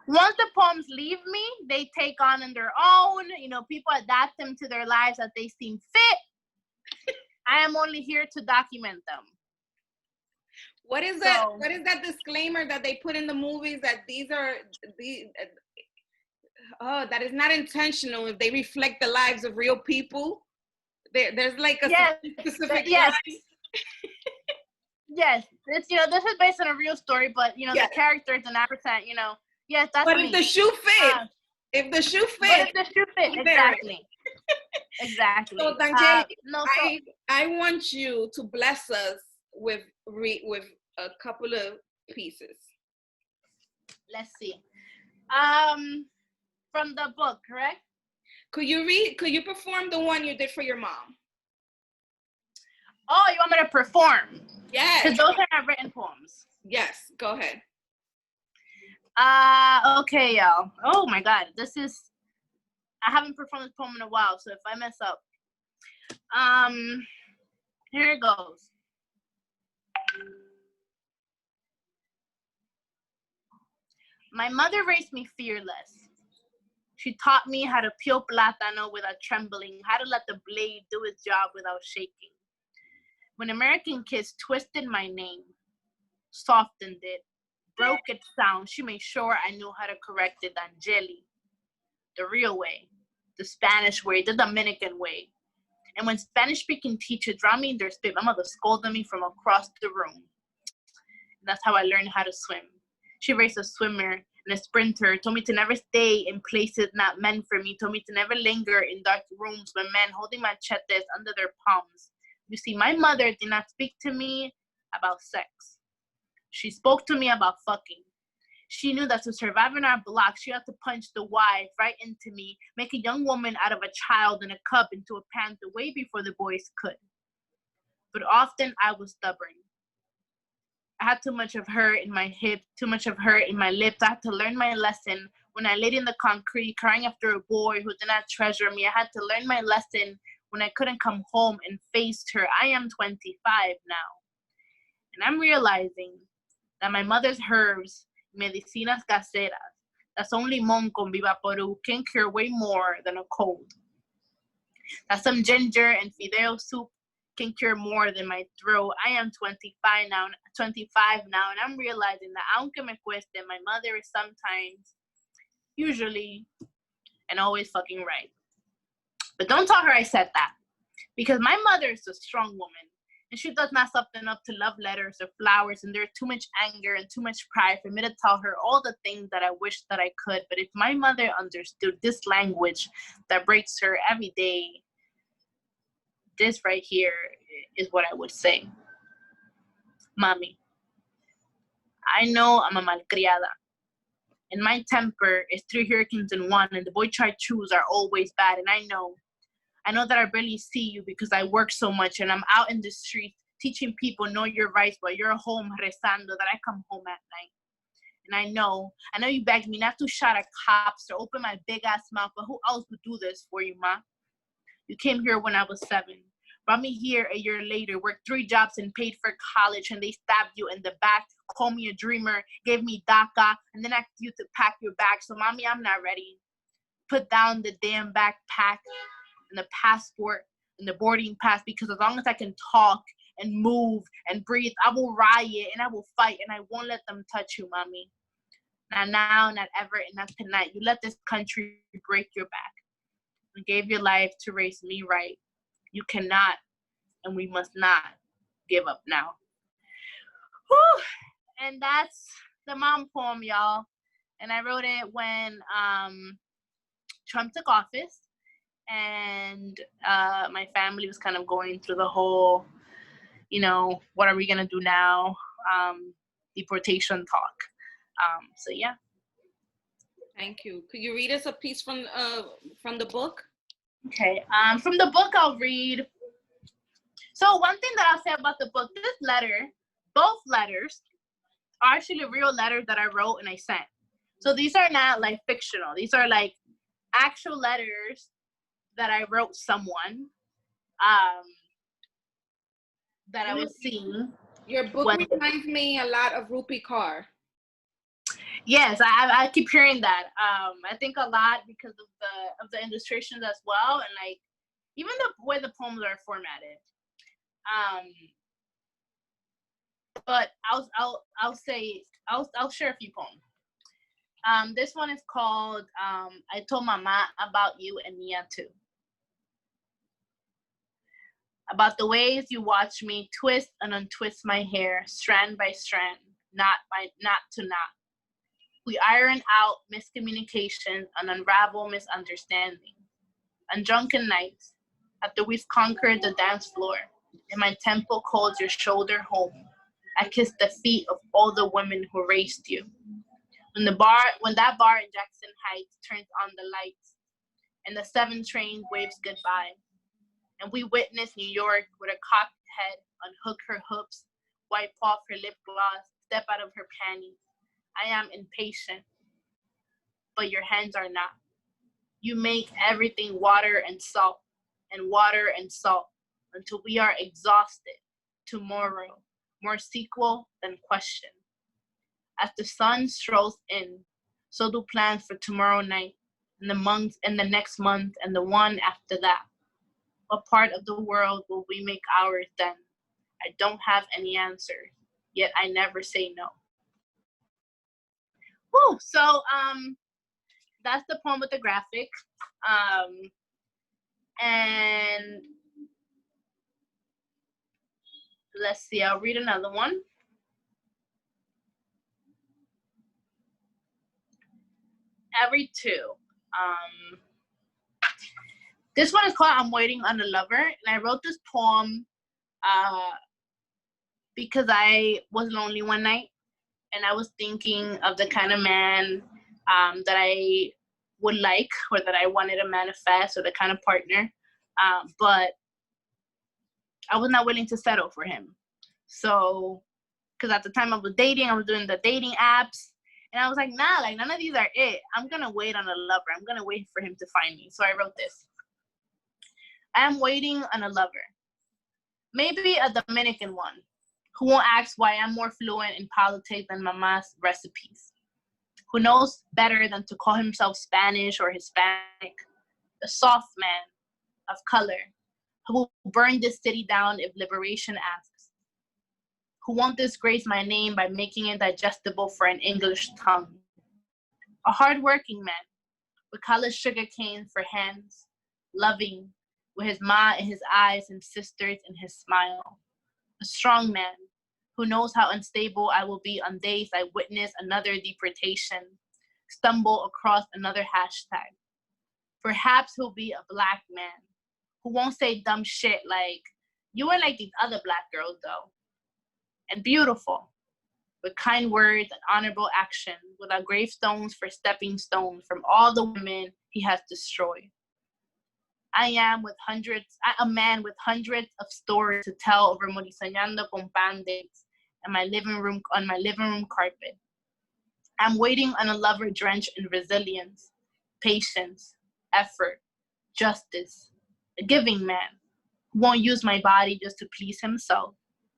Once the poems leave me, they take on their own, people adapt them to their lives as they seem fit. I am only here to document them. What is that? What is that disclaimer that they put in the movies that that is not intentional if they reflect the lives of real people? There's like a specific yes. Yes, it's this is based on a real story, but the characters and that percent, yes, that's but me. If the shoe fits, if the shoe fits, exactly. Exactly. So Danyeli, I want you to bless us with a couple of pieces. Let's see. From the book, correct? Could you perform the one you did for your mom? Oh, you want me to perform? Yes. Because those are not written poems. Yes, go ahead. Okay, y'all. Oh my God, I haven't performed this poem in a while, so if I mess up, here it goes. My mother raised me fearless. She taught me how to peel plátano without trembling, how to let the blade do its job without shaking. When American kids twisted my name, softened it, broke its sound, she made sure I knew how to correct it. Danyeli, the real way, the Spanish way, the Dominican way. And when Spanish-speaking teachers drowned me in their spit, my mother scolded me from across the room. And that's how I learned how to swim. She raised a swimmer, and a sprinter, told me to never stay in places not meant for me, told me to never linger in dark rooms with men holding machetes under their palms. You see, my mother did not speak to me about sex. She spoke to me about fucking. She knew that to survive in our block, she had to punch the wife right into me, make a young woman out of a child and a cub into a panther way before the boys could. But often I was stubborn. I had too much of her in my hip, too much of her in my lips. I had to learn my lesson when I laid in the concrete, crying after a boy who did not treasure me. I had to learn my lesson when I couldn't come home and faced her. I am 25 now. And I'm realizing that my mother's herbs, medicinas caseras, that son limón con viva Peru, can cure way more than a cold. That some ginger and fideo soup can cure more than my throat. I am 25 now, and I'm realizing that aunque me cueste, my mother is sometimes, usually, and always fucking right. But don't tell her I said that, because my mother is a strong woman, and she does not soften up to love letters or flowers, and there's too much anger and too much pride for me to tell her all the things that I wish that I could. But if my mother understood this language that breaks her every day, this right here is what I would say. Mommy, I know I'm a malcriada, and my temper is 3 hurricanes in one, and the boy chartreuse are always bad, and I know that I barely see you because I work so much, and I'm out in the streets teaching people know your rights, but you're home rezando that I come home at night. And I know you begged me not to shout at cops or open my big ass mouth, but who else would do this for you, ma? You came here when I was 7, brought me here a year later, worked 3 jobs and paid for college, and they stabbed you in the back, called me a dreamer, gave me DACA, and then asked you to pack your bag. So, mommy, I'm not ready. Put down the damn backpack and the passport and the boarding pass, because as long as I can talk and move and breathe, I will riot and I will fight, and I won't let them touch you, mommy. Not now, not ever, and not tonight. You let this country break your back. You gave your life to raise me right. You cannot, and we must not give up now. Whew. And that's the mom poem, y'all. And I wrote it when Trump took office, and my family was kind of going through the whole, what are we gonna do now? Deportation talk. So yeah. Thank you. Could you read us a piece from the book? Okay. From the book, I'll read. So one thing that I'll say about the book, this letter, both letters, are actually real letters that I wrote and I sent. So these are not like fictional. These are like actual letters that I wrote someone that I was seeing. Your book reminds me a lot of Rupi Kaur. Yes, I keep hearing that. I think a lot because of the illustrations as well, and like even the way the poems are formatted. But I'll share a few poems. This one is called I Told Mama About You and Mia Too. About the ways you watch me twist and untwist my hair, strand by strand, knot to knot. We iron out miscommunications and unravel misunderstandings. On drunken nights, after we've conquered the dance floor, and my temple calls your shoulder home, I kiss the feet of all the women who raised you. When that bar in Jackson Heights turns on the lights, and the 7 train waves goodbye, and we witness New York with a cocked head unhook her hoops, wipe off her lip gloss, step out of her panties. I am impatient, but your hands are not. You make everything water and salt, until we are exhausted. Tomorrow, more sequel than question. As the sun strolls in, so do plans for tomorrow night, and the month, and the next month, and the one after that. What part of the world will we make ours then? I don't have any answers, yet I never say no. Woo! So that's the poem with the graphic. And let's see, I'll read another one. every two. This one is called I'm Waiting on a Lover. And I wrote this poem because I was lonely one night. And I was thinking of the kind of man that I would like, or that I wanted to manifest, or the kind of partner. But I was not willing to settle for him. So, because at the time I was dating, I was doing the dating apps. And I was like, nah, like none of these are it. I'm going to wait on a lover. I'm going to wait for him to find me. So I wrote this. I am waiting on a lover. Maybe a Dominican one, who won't ask why I'm more fluent in politics than mama's recipes, who knows better than to call himself Spanish or Hispanic, a soft man of color, who will burn this city down if liberation asks, who won't disgrace my name by making it digestible for an English tongue, a hardworking man with college sugar cane for hands, loving, with his ma in his eyes and sisters in his smile, a strong man who knows how unstable I will be on days I witness another deportation, stumble across another hashtag. Perhaps he'll be a Black man who won't say dumb shit like, you ain't like these other Black girls though. And beautiful, with kind words and honorable action, without gravestones for stepping stones from all the women he has destroyed. I am a man with hundreds of stories to tell over morisoñando con band-aids on my living room carpet. I'm waiting on a lover drenched in resilience, patience, effort, justice, a giving man who won't use my body just to please himself,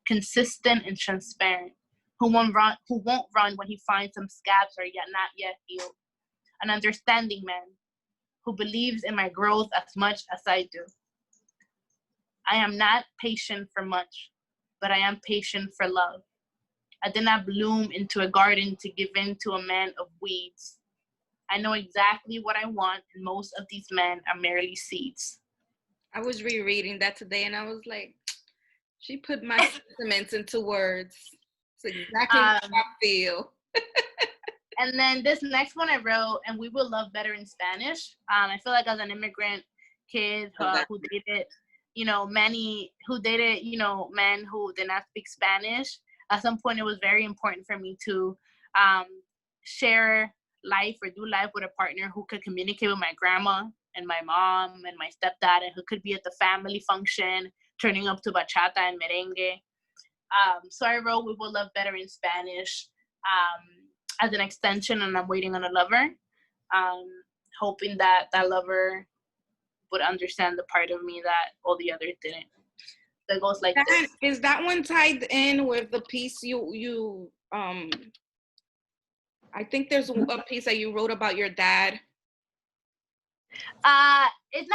consistent and transparent, who won't run when he finds some scabs are not yet healed, an understanding man who believes in my growth as much as I do. I am not patient for much, but I am patient for love. I did not bloom into a garden to give in to a man of weeds. I know exactly what I want, and most of these men are merely seeds. I was rereading that today, and I was like, she put my sentiments into words. It's exactly how I feel. And then this next one I wrote, and we will love better in Spanish. I feel like as an immigrant kid who dated, men who did not speak Spanish, at some point it was very important for me to share life or do life with a partner who could communicate with my grandma and my mom and my stepdad, and who could be at the family function, turning up to bachata and merengue. So I wrote We Will Love Better in Spanish as an extension, and I'm waiting on a lover, hoping that that lover would understand the part of me that all the others didn't. That goes like this. Is that one tied in with the piece you I think there's a piece that you wrote about your dad. It's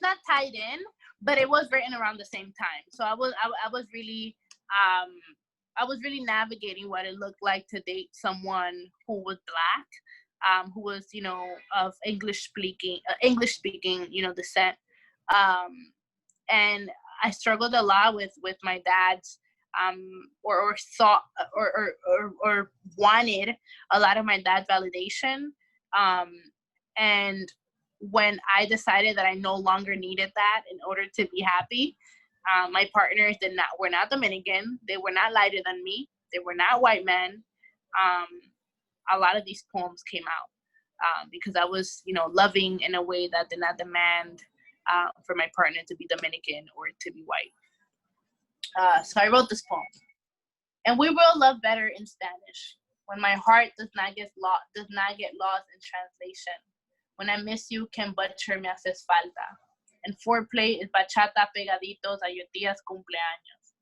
not tied in, but it was written around the same time. So I was really navigating what it looked like to date someone who was Black, who was, of English speaking, descent. And I struggled a lot with my dad's, or thought, or wanted a lot of my dad's validation. And when I decided that I no longer needed that in order to be happy, my partners were not Dominican. They were not lighter than me. They were not white men. A lot of these poems came out because I was, loving in a way that did not demand for my partner to be Dominican or to be white. So I wrote this poem. And we will love better in Spanish when my heart does not get lost in translation. When I miss you, can butcher me haces falta. And foreplay is bachata pegaditos a your tia's cumpleaños.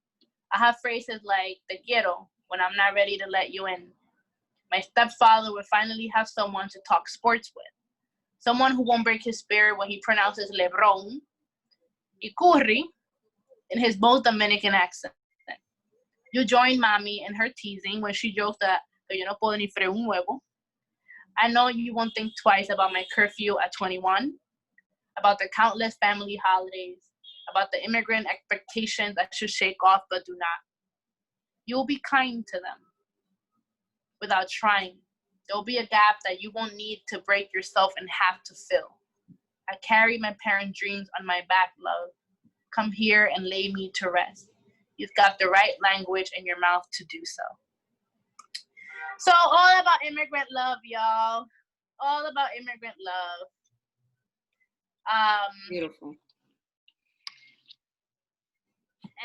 I have phrases like te quiero when I'm not ready to let you in. My stepfather would finally have someone to talk sports with. Someone who won't break his spirit when he pronounces Lebron. Y Curry in his most Dominican accent. You join mommy in her teasing when she jokes that yo no puedo ni freír un huevo. I know you won't think twice about my curfew at 21, about the countless family holidays, about the immigrant expectations I should shake off but do not. You'll be kind to them without trying. There'll be a gap that you won't need to break yourself in half to fill. I carry my parent dreams on my back, love. Come here and lay me to rest. You've got the right language in your mouth to do so. So all about immigrant love, y'all. All about immigrant love. Beautiful.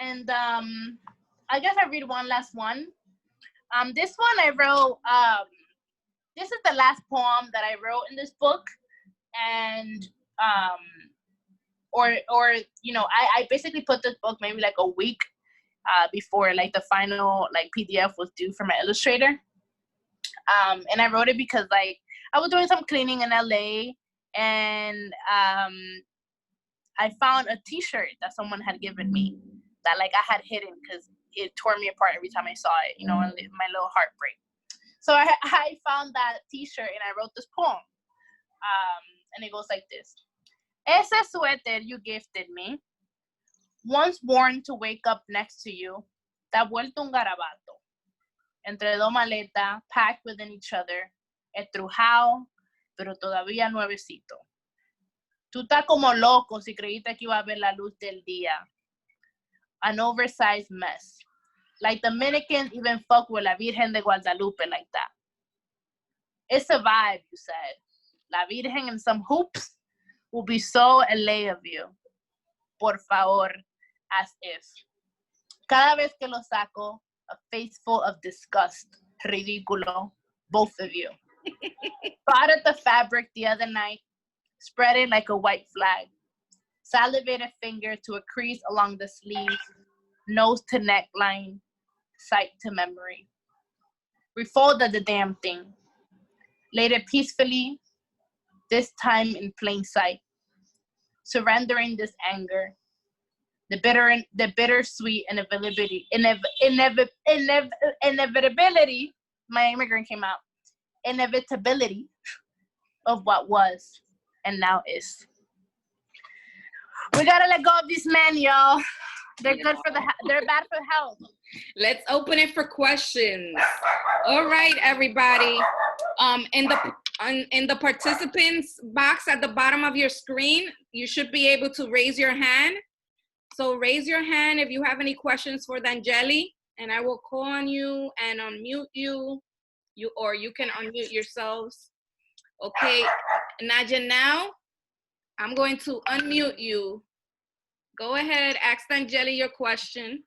And I guess I read one last one. This one I wrote, this is the last poem that I wrote in this book. And, or you know, I basically put this book maybe like a week before like the final like PDF was due for my illustrator. And I wrote it because like I was doing some cleaning in LA, and I found a t-shirt that someone had given me that like I had hidden because it tore me apart every time I saw it, you know, and my little heartbreak. So I found that t-shirt and I wrote this poem. And it goes like this. Ese suéter you gifted me, once worn to wake up next to you, te ha vuelto un garabato. Entre dos maletas, packed within each other, estrujado, pero todavía nuevecito. Tú estás como loco si creíste que iba a ver la luz del día. An oversized mess. Like Dominicans even fuck with la Virgen de Guadalupe like that. It's a vibe, you said. La Virgen in some hoops will be so LA of you. Por favor, as if. Cada vez que lo saco, a face full of disgust. Ridículo, both of you. Thought at the fabric the other night, spread it like a white flag. Salivated finger to a crease along the sleeve, nose to neckline, sight to memory. Refolded the damn thing. Laid it peacefully, this time in plain sight. Surrendering this anger. The bittersweet inevitability, my immigrant came out, inevitability of what was and now is. We gotta let go of these men, y'all. They're good for they're bad for health. Let's open it for questions. All right, everybody. In the participants box at the bottom of your screen, you should be able to raise your hand. So raise your hand if you have any questions for Danyeli, and I will call on you and unmute you. Or you can unmute yourselves. Okay, Naja, now I'm going to unmute you. Go ahead, ask Danyeli your question.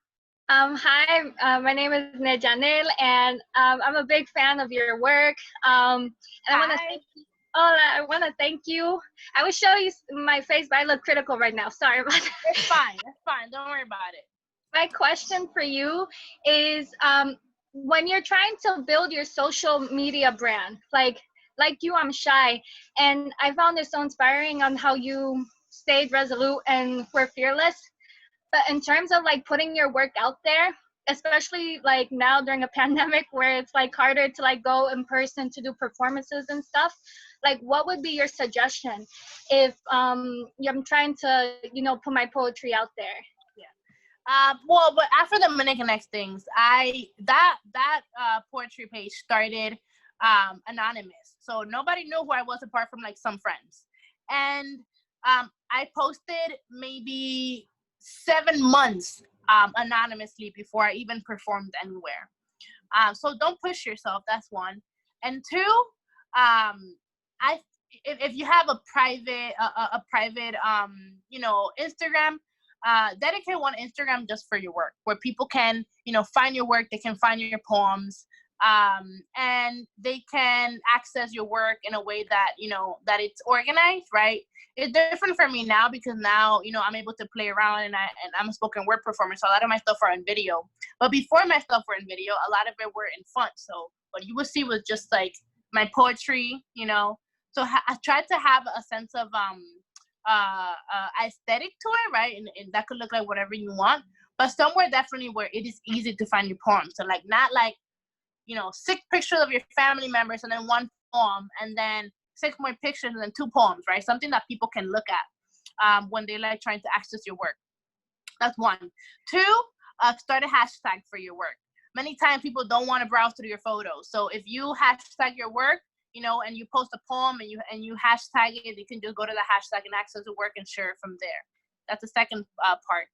Hi, my name is Nejanel, and I'm a big fan of your work. And I want to thank you. I will show you my face, but I look critical right now. Sorry about that. It's fine. It's fine. Don't worry about it. My question for you is, when you're trying to build your social media brand, like you, I'm shy, and I found it so inspiring on how you stayed resolute and were fearless. But in terms of like putting your work out there, especially like now during a pandemic where it's like harder to like go in person to do performances and stuff, like what would be your suggestion if I'm trying to, you know, put my poetry out there? Yeah. Well, but after the Dominican Next things, that poetry page started anonymous, so nobody knew who I was apart from like some friends, and I posted maybe 7 months anonymously before I even performed anywhere. So don't push yourself. That's one. And two, if you have a private you know, Instagram, dedicate one Instagram just for your work, where people can, you know, find your work. They can find your poems, and they can access your work in a way that, you know, that it's organized, right? It's different for me now because now, you know, I'm able to play around, and I'm a spoken word performer, so a lot of my stuff are in video. But before my stuff were in video, a lot of it were in font. So what you would see was just like my poetry, you know. So I tried to have a sense of aesthetic to it, right? And that could look like whatever you want, but somewhere definitely where it is easy to find your poems. So like not like, you know, 6 pictures of your family members and then 1 poem, and then 6 more pictures and then 2 poems, right? Something that people can look at when they're like trying to access your work. That's 1. 2, start a hashtag for your work. many times people don't want to browse through your photos. So if you hashtag your work, you know, and you post a poem and you hashtag it, you can just go to the hashtag and access the work and share it from there. That's the second part.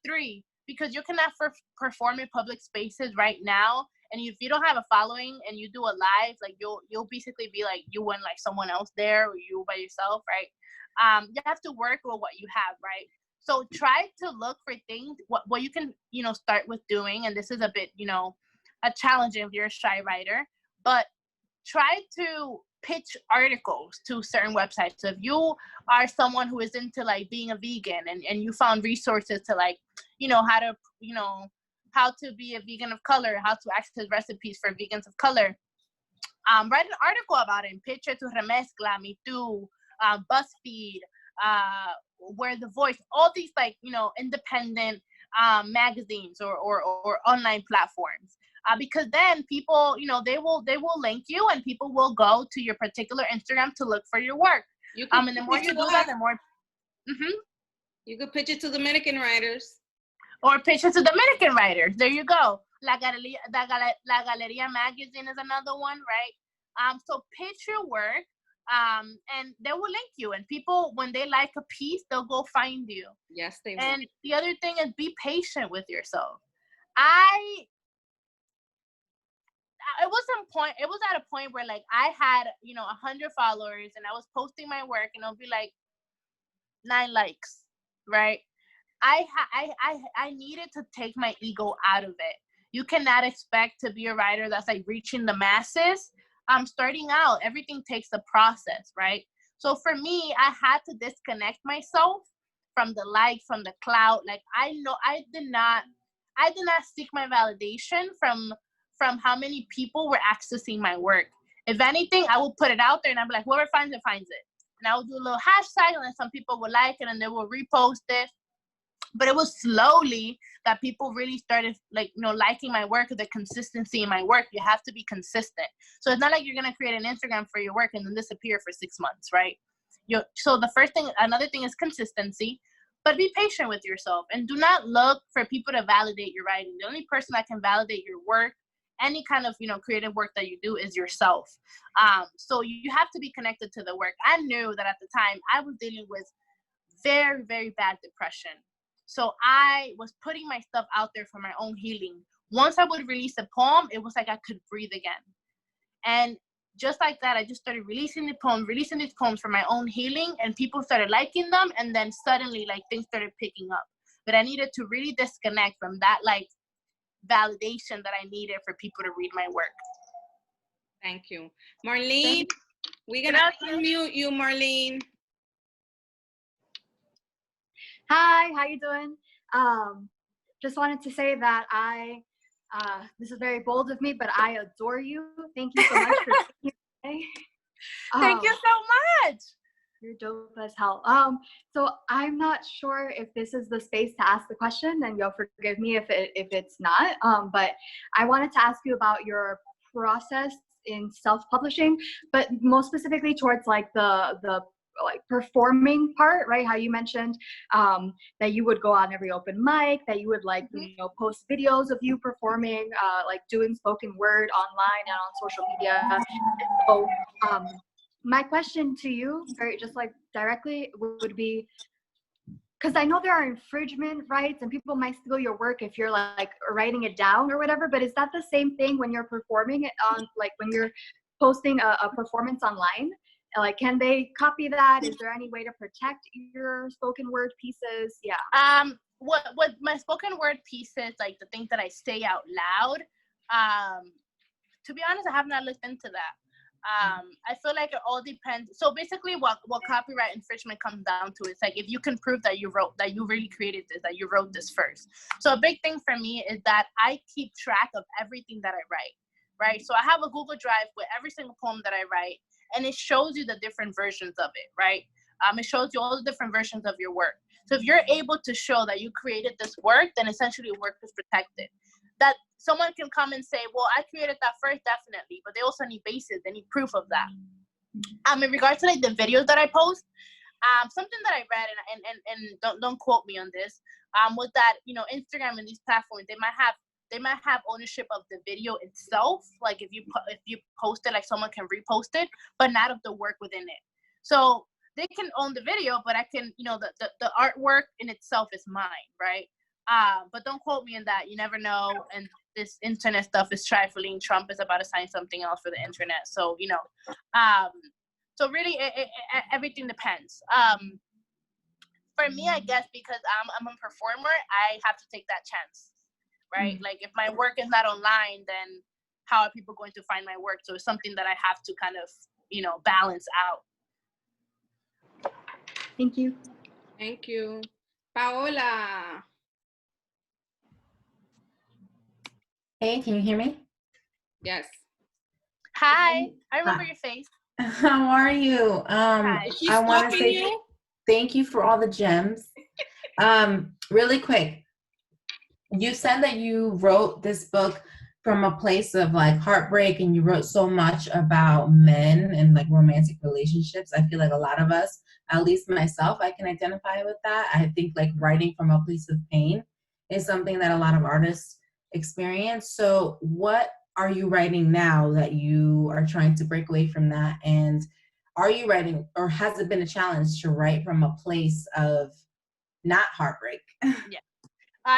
3, because you cannot perform in public spaces right now, and if you don't have a following and you do a live, like you'll basically be like you and like someone else there, or you by yourself, right? You have to work with what you have, right? So try to look for things what you can, you know, start with doing, and this is a bit, you know, a challenge if you're a shy writer, but try to pitch articles to certain websites. So if you are someone who is into like being a vegan and you found resources to like, you know, how to be a vegan of color, how to access recipes for vegans of color, write an article about it and pitch it to Remezcla, Me Too, BuzzFeed, Where the Voice, all these like, you know, independent magazines or online platforms. Because then people, you know, they will link you, and people will go to your particular Instagram to look for your work. And the more you do that, the more. Mm-hmm. You could pitch it to Dominican writers. Or pitch it to Dominican writers. There you go. La Galeria Magazine is another one, right? So pitch your work, and they will link you. And people, when they like a piece, they'll go find you. Yes, they will. And the other thing is be patient with yourself. It was at a point where like I had, you know, 100 followers, and I was posting my work, and it'll be like 9 likes, right? I needed to take my ego out of it. You cannot expect to be a writer that's like reaching the masses. Starting out, everything takes a process, right? So for me, I had to disconnect myself from the likes, from the clout. Like I did not seek my validation from how many people were accessing my work. If anything, I will put it out there, and I'll be like, whoever finds it, finds it. And I will do a little hashtag, and then some people will like it, and they will repost it. But it was slowly that people really started, like, you know, liking my work, or the consistency in my work. You have to be consistent. So it's not like you're going to create an Instagram for your work and then disappear for 6 months, right? So another thing is consistency, but be patient with yourself, and do not look for people to validate your writing. The only person that can validate your work, any kind of, you know, creative work that you do, is yourself. So you have to be connected to the work. I knew that at the time I was dealing with very, very bad depression. So I was putting my stuff out there for my own healing. Once I would release a poem, it was like I could breathe again. And just like that, I just started releasing these poems for my own healing, and people started liking them. And then suddenly, like, things started picking up. But I needed to really disconnect from that, like, validation that I needed for people to read my work. Thank you. Marlene, we're going to unmute you, Marlene. Hi, how you doing? Just wanted to say that this is very bold of me, but I adore you. Thank you so much for being here today. Thank you so much. You're dope as hell. So I'm not sure if this is the space to ask the question, and you'll forgive me if it's not. But I wanted to ask you about your process in self-publishing, but most specifically towards like the like performing part, right? How you mentioned that you would go on every open mic, that you would like, you know, post videos of you performing, like doing spoken word online and on social media. So my question to you, very just like directly, would be, because I know there are infringement rights and people might steal your work if you're like writing it down or whatever, but is that the same thing when you're performing it on, like when you're posting a performance online? Like, can they copy that? Is there any way to protect your spoken word pieces? Yeah. What my spoken word pieces, like the things that I say out loud, to be honest, I have not looked into that. I feel like it all depends. So basically what copyright infringement comes down to is like, if you can prove that you really created this, that you wrote this first. So a big thing for me is that I keep track of everything that I write, right? So I have a Google Drive with every single poem that I write, and it shows you the different versions of it, right? It shows you all the different versions of your work. So if you're able to show that you created this work, then essentially your work is protected. That someone can come and say, well, I created that first, definitely, but they also need basis, they need proof of that. In regards to like the videos that I post, something that I read, and don't quote me on this, was that, you know, Instagram and these platforms, they they might have ownership of the video itself. Like if you post it, like someone can repost it, but not of the work within it. So they can own the video, but I can, the artwork in itself is mine, right? But don't quote me in that. You never know. And this internet stuff is trifling. Trump is about to sign something else for the internet. So, so really everything depends. For me, I guess, because I'm a performer, I have to take that chance, right? Like if my work is not online, then how are people going to find my work? So it's something that I have to kind of, balance out. Thank you. Thank you. Paola. Hey, can you hear me? Yes. Hi, I remember your face. How are you? She's I want to stalking say you? thank you for all the gems. Really quick, you said that you wrote this book from a place of like heartbreak, and you wrote so much about men and like romantic relationships. I feel like a lot of us, at least myself, I can identify with that. I think like writing from a place of pain is something that a lot of artists experience. So what are you writing now that you are trying to break away from that? And are you writing, or has it been a challenge to write from a place of not heartbreak?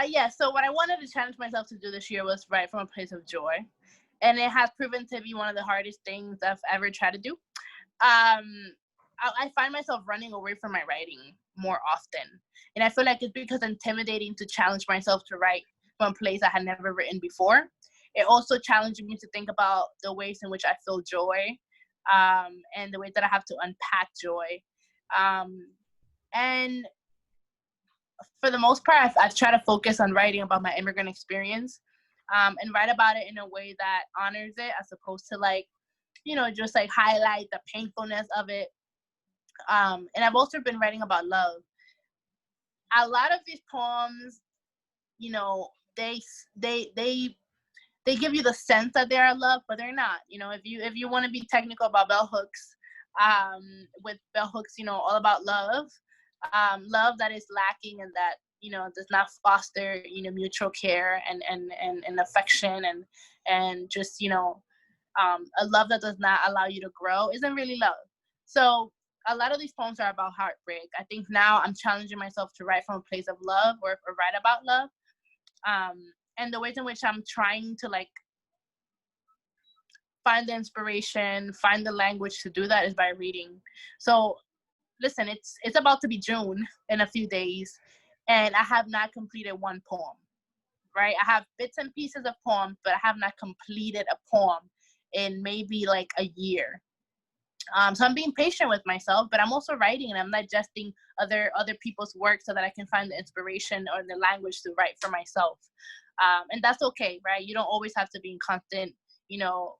Yeah, so what I wanted to challenge myself to do this year was write from a place of joy. And it has proven to be one of the hardest things I've ever tried to do. I find myself running away from my writing more often. And I feel like it's because it's intimidating to challenge myself to write from a place I had never written before. It also challenged me to think about the ways in which I feel joy, and the way that I have to unpack joy. And for the most part, I've tried to focus on writing about my immigrant experience, and write about it in a way that honors it, as opposed to like, just like highlight the painfulness of it. And I've also been writing about love. A lot of these poems, they give you the sense that they are love, but they're not. If you want to be technical about bell hooks, with bell hooks, all about love, love that is lacking and that does not foster mutual care and affection and just a love that does not allow you to grow isn't really love. So a lot of these poems are about heartbreak. I think now I'm challenging myself to write from a place of love, or write about love. And the ways in which I'm trying to like find the inspiration, find the language to do that is by reading. So listen, it's about to be June in a few days, and I have not completed one poem, right? I have bits and pieces of poems, but I have not completed a poem in maybe like a year. So I'm being patient with myself, but I'm also writing and I'm digesting other people's work so that I can find the inspiration or the language to write for myself. And that's okay, right? You don't always have to be in constant,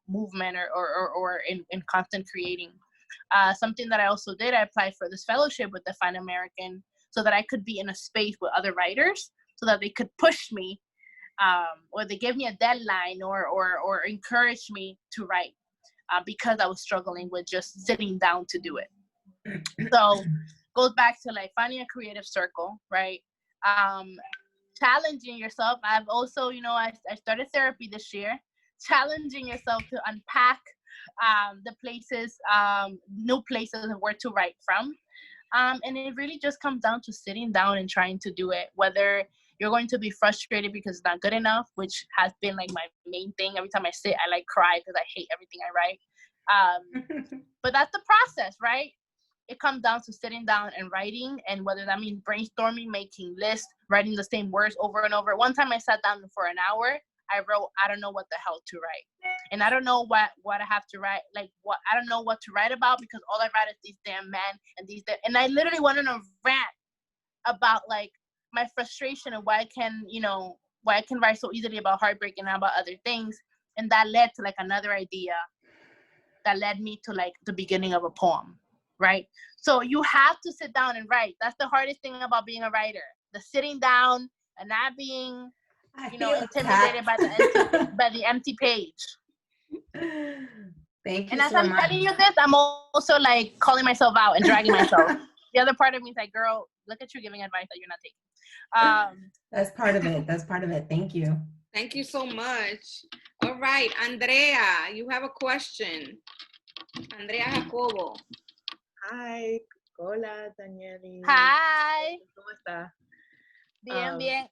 movement or in constant creating. Something that I also did, I applied for this fellowship with Define American so that I could be in a space with other writers so that they could push me, or they give me a deadline or encourage me to write, because I was struggling with just sitting down to do it. So goes back to like finding a creative circle, right? Challenging yourself. I've also, I started therapy this year, challenging yourself to unpack the places, new places where to write from. And it really just comes down to sitting down and trying to do it, whether you're going to be frustrated because it's not good enough, which has been like my main thing. Every time I sit, I like cry because I hate everything I write. But that's the process, right? It comes down to sitting down and writing, and whether that means brainstorming, making lists, writing the same words over and over. One time I sat down for an hour, I wrote, I don't know what the hell to write. And I don't know what I have to write, I don't know what to write about, because all I write is these damn men and I literally went on a rant about like my frustration and why I can write so easily about heartbreak and about other things. And that led to like another idea that led me to like the beginning of a poem, right? So you have to sit down and write. That's the hardest thing about being a writer, the sitting down and not being intimidated by the empty page. Thank you. And as I'm telling you this, I'm also like calling myself out and dragging myself. The other part of me is like, girl, look at you giving advice that you're not taking. That's part of it. That's part of it. Thank you. Thank you so much. All right, Andrea, you have a question. Andrea Jacobo. Hi. Hola, Danyeli. Hi. ¿Cómo está? Bien, bien.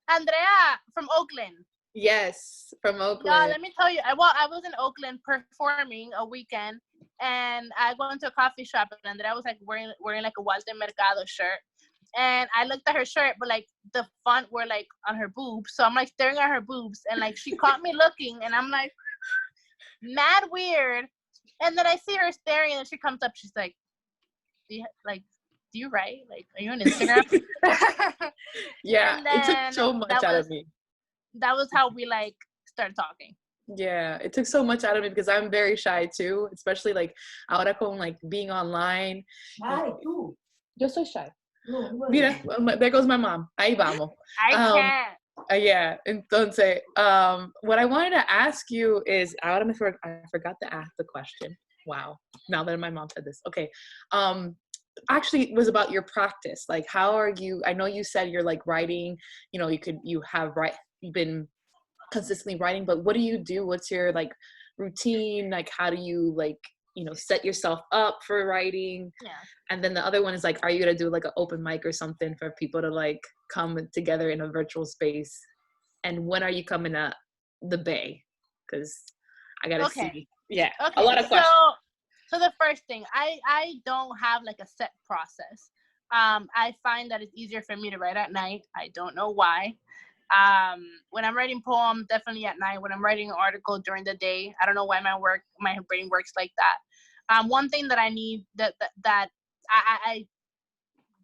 Andrea from Oakland. Yes, from Yeah, Oakland. let me tell you. I was in Oakland performing a weekend, and I went to a coffee shop, and Andrea was like wearing like a Walter Mercado shirt. And I looked at her shirt, but like the font were like on her boobs. So I'm like staring at her boobs, and like she caught me looking, and I'm like, mad weird. And then I see her staring, and she comes up. She's like, do you write? Like, are you on Instagram? Yeah, it took then so much out of me. That was how we like started talking. Yeah, it took so much out of me because I'm very shy too, especially like ahora con like being online. Shy too. Yo soy shy. Mira, there goes my mom. Ahí vamos. I can't. Yeah, entonces, what I wanted to ask you is, I forgot to ask the question. Wow, now that my mom said this. Okay, actually, it was about your practice. Like, how are you? I know you said you're like writing. You know, you've been consistently writing, but what do you do? What's your like routine? Like, how do you like, you know, set yourself up for writing? Yeah. And then the other one is like, are you gonna do like an open mic or something for people to like come together in a virtual space? And when are you coming to the Bay? Because I gotta see. Yeah, okay. A lot of questions. So the first thing, I don't have like a set process. I find that it's easier for me to write at night. I don't know why. When I'm writing poems, definitely at night. When I'm writing an article during the day, I don't know why my brain works like that. One thing that I need that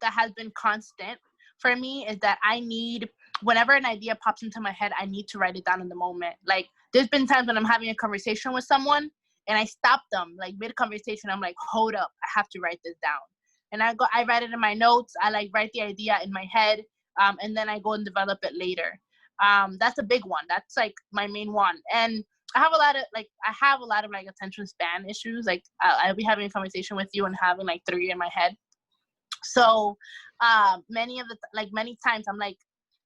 has been constant for me is that I need, whenever an idea pops into my head, I need to write it down in the moment. Like, there's been times when I'm having a conversation with someone and I stop them, like mid-conversation. I'm like, hold up, I have to write this down. And I write it in my notes. I like write the idea in my head, and then I go and develop it later. That's a big one. That's like my main one. And I have a lot of like attention span issues. Like I'll be having a conversation with you and having like 3 in my head. So many times I'm like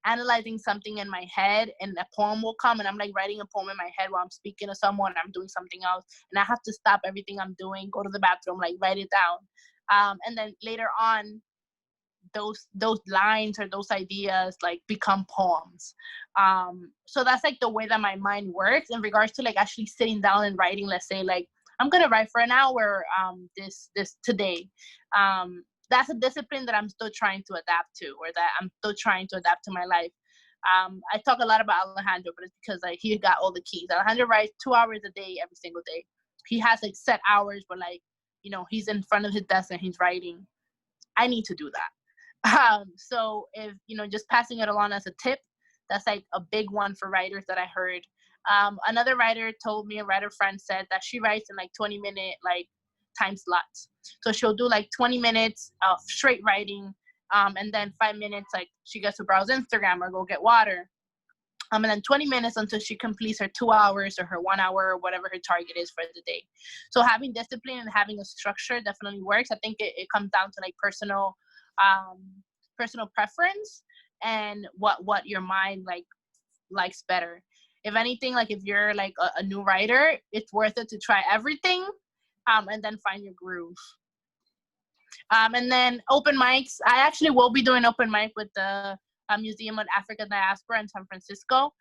analyzing something in my head, and a poem will come, and I'm like writing a poem in my head while I'm speaking to someone, I'm doing something else, and I have to stop everything I'm doing, go to the bathroom, like write it down. And then later on, those lines or those ideas like become poems. So that's like the way that my mind works in regards to like actually sitting down and writing. Let's say like I'm gonna write for an hour this today. That's a discipline that I'm still trying to adapt to, or that I'm still trying to adapt to my life. I talk a lot about Alejandro, but it's because like he got all the keys. Alejandro writes 2 hours a day every single day. He has like set hours where like, you know, he's in front of his desk and he's writing. I need to do that. So if, you know, just passing it along as a tip, that's like a big one for writers that I heard. Another writer told me, a writer friend said that she writes in like 20-minute like time slots. So she'll do like 20 minutes of straight writing, and then 5 minutes like she gets to browse Instagram or go get water. And then 20 minutes until she completes her 2 hours or her 1 hour or whatever her target is for the day. So having discipline and having a structure definitely works. I think it comes down to like personal preference and what your mind like likes better. If anything, like if you're like a new writer, it's worth it to try everything, and then find your groove. And then open mics. I actually will be doing open mic with the Museum of African Diaspora in San Francisco.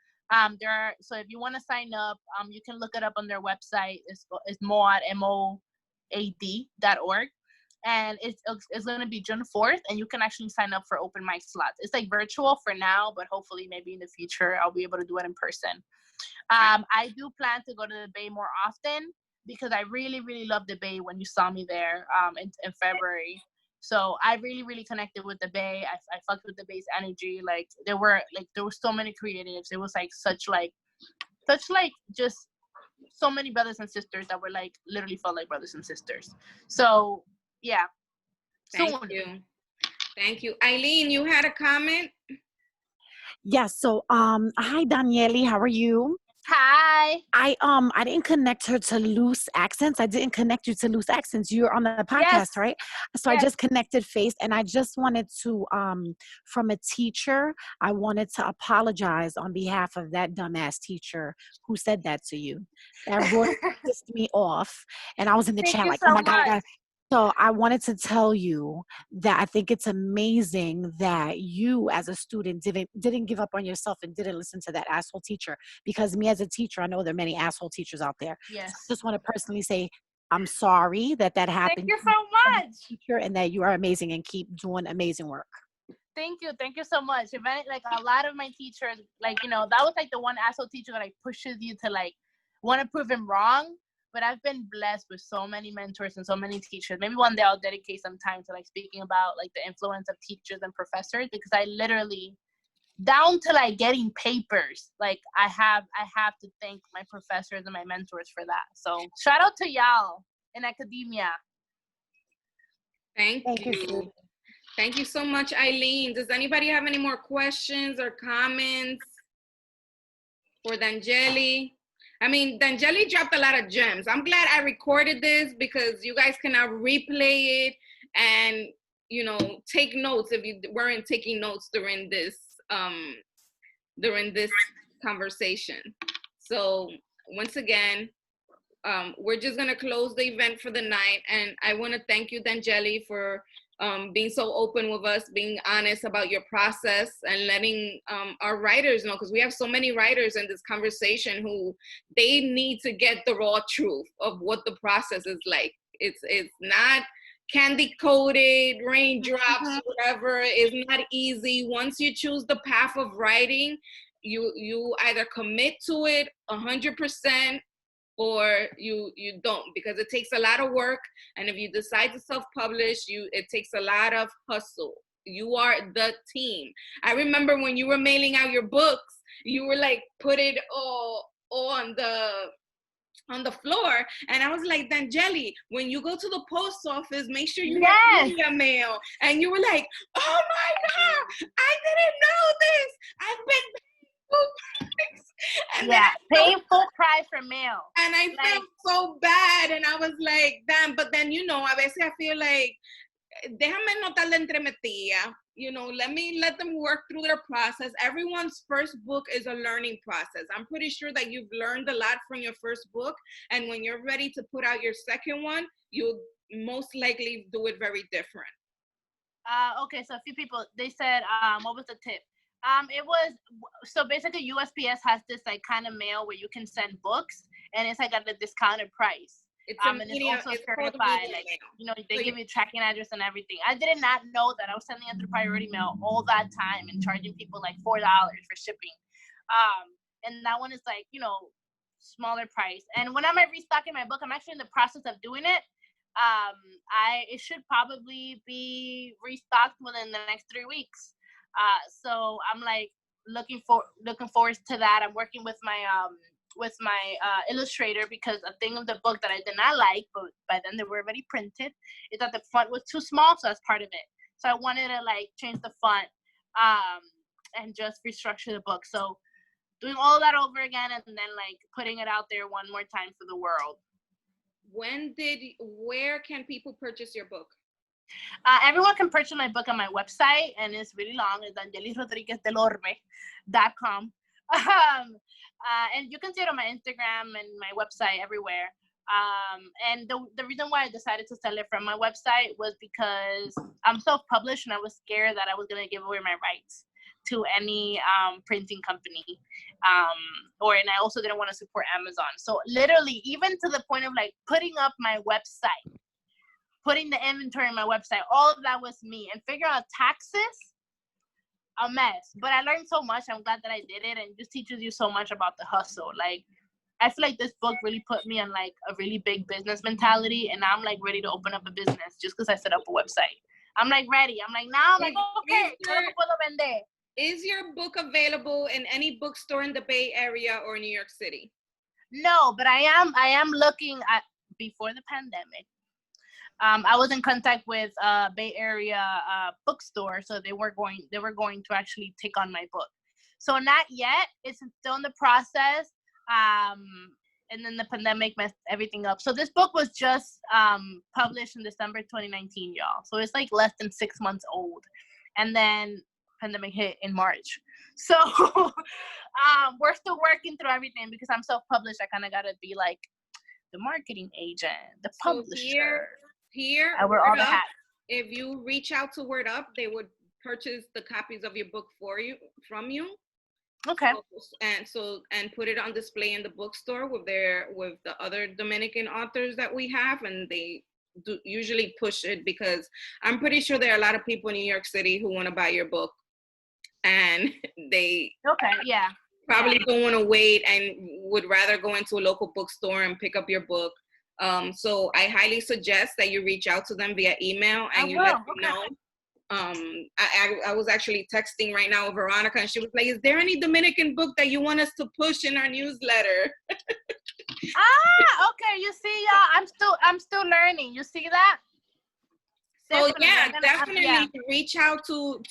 So if you want to sign up, you can look it up on their website. It's moad, MOAD.org. And it's going to be June 4th, and you can actually sign up for open mic slots. It's like virtual for now, but hopefully maybe in the future I'll be able to do it in person. I do plan to go to the Bay more often because I really, really loved the Bay when you saw me there in February. So I really, really connected with the Bay. I fucked with the Bay's energy. Like there were so many creatives. It was like such just so many brothers and sisters that were like literally felt like brothers and sisters. So yeah. Thank you. Eileen, you had a comment? Yes. So, hi, Danyeli. How are you? Hi. I didn't connect her to loose accents. I didn't connect you to loose accents. You're on the podcast, Yes. right? So I Yes. just connected face, and I just wanted to, from a teacher, I wanted to apologize on behalf of that dumbass teacher who said that to you. That really pissed me off, and I was in the Thank chat you like, so oh my god. much. So I wanted to tell you that I think it's amazing that you as a student didn't give up on yourself and didn't listen to that asshole teacher. Because me as a teacher, I know there are many asshole teachers out there. Yes. So I just want to personally say I'm sorry that happened. Thank you so much. Teacher, and that you are amazing and keep doing amazing work. Thank you so much. If any, like a lot of my teachers, like that was like the one asshole teacher that like pushes you to like want to prove him wrong. But I've been blessed with so many mentors and so many teachers. Maybe one day I'll dedicate some time to like speaking about like the influence of teachers and professors, because I literally, down to like getting papers, like I have to thank my professors and my mentors for that. So shout out to y'all in academia. Thank you. Thank you so much, Eileen. Does anybody have any more questions or comments for Danyeli? I mean, Danyeli dropped a lot of gems. I'm glad I recorded this because you guys can now replay it and, take notes if you weren't taking notes during this conversation. So once again, we're just gonna close the event for the night, and I want to thank you, Danyeli, for being so open with us, being honest about your process, and letting our writers know, because we have so many writers in this conversation who they need to get the raw truth of what the process is like. It's not candy coated, raindrops, whatever. It's not easy. Once you choose the path of writing, you either commit to it 100%, or you don't, because it takes a lot of work. And if you decide to self-publish, it takes a lot of hustle. You are the team. I remember when you were mailing out your books, you were like, put it all on the floor, and I was like, Danyeli, when you go to the post office, make sure you get media mail. And you were like, oh my god, I didn't know this. I've been and paying full price for mail. And I felt so bad, and I was like, damn. But then, a veces I feel like, déjame no estar entremetida. Let them work through their process. Everyone's first book is a learning process. I'm pretty sure that you've learned a lot from your first book, and when you're ready to put out your second one, you'll most likely do it very different. Okay, so a few people, they said, what was the tip? It was, so basically USPS has this like kind of mail where you can send books, and it's like at a discounted price. And it's also certified, like, they give you tracking address and everything. I did not know that. I was sending it through priority mail all that time and charging people like $4 for shipping. And that one is like, smaller price. And when I'm restocking my book, I'm actually in the process of doing it. It should probably be restocked within the next 3 weeks. So I'm like looking forward to that. I'm working with my illustrator, because a thing of the book that I did not like, but by then they were already printed, is that the font was too small, so that's part of it. So I wanted to like change the font and just restructure the book. So doing all that over again, and then like putting it out there one more time for the world. Where can people purchase your book? Everyone can purchase my book on my website, and it's really long. It's DanyeliRodriguezDelOrbe.com. And you can see it on my Instagram and my website, everywhere. And the reason why I decided to sell it from my website was because I'm self-published, and I was scared that I was going to give away my rights to any printing company. And I also didn't want to support Amazon. So literally, even to the point of like putting up my website, putting the inventory on my website, all of that was me. And figuring out taxes, a mess. But I learned so much. I'm glad that I did it, and it just teaches you so much about the hustle. Like, I feel like this book really put me on like a really big business mentality, and I'm like ready to open up a business just because I set up a website. I'm like ready. I'm like, now I'm like, okay, is your book available in any bookstore in the Bay Area or New York City? No, but I am looking at, before the pandemic, I was in contact with Bay Area Bookstore, so they were going to actually take on my book. So not yet. It's still in the process. And then the pandemic messed everything up. So this book was just published in December 2019, y'all. So it's like less than 6 months old. And then pandemic hit in March. So we're still working through everything because I'm self-published. I kind of got to be like the marketing agent, the publisher. Here, I wear all the Word Up, hats. if you reach out to Word Up, they would purchase the copies of your book from you. Okay. And put it on display in the bookstore with the other Dominican authors that we have, and they do usually push it because I'm pretty sure there are a lot of people in New York City who want to buy your book, and they probably don't want to wait and would rather go into a local bookstore and pick up your book. So I highly suggest that you reach out to them via email and let them know. I was actually texting right now with Veronica, and she was like, is there any Dominican book that you want us to push in our newsletter? Okay, you see, y'all, I'm still learning. You see that? So definitely reach out to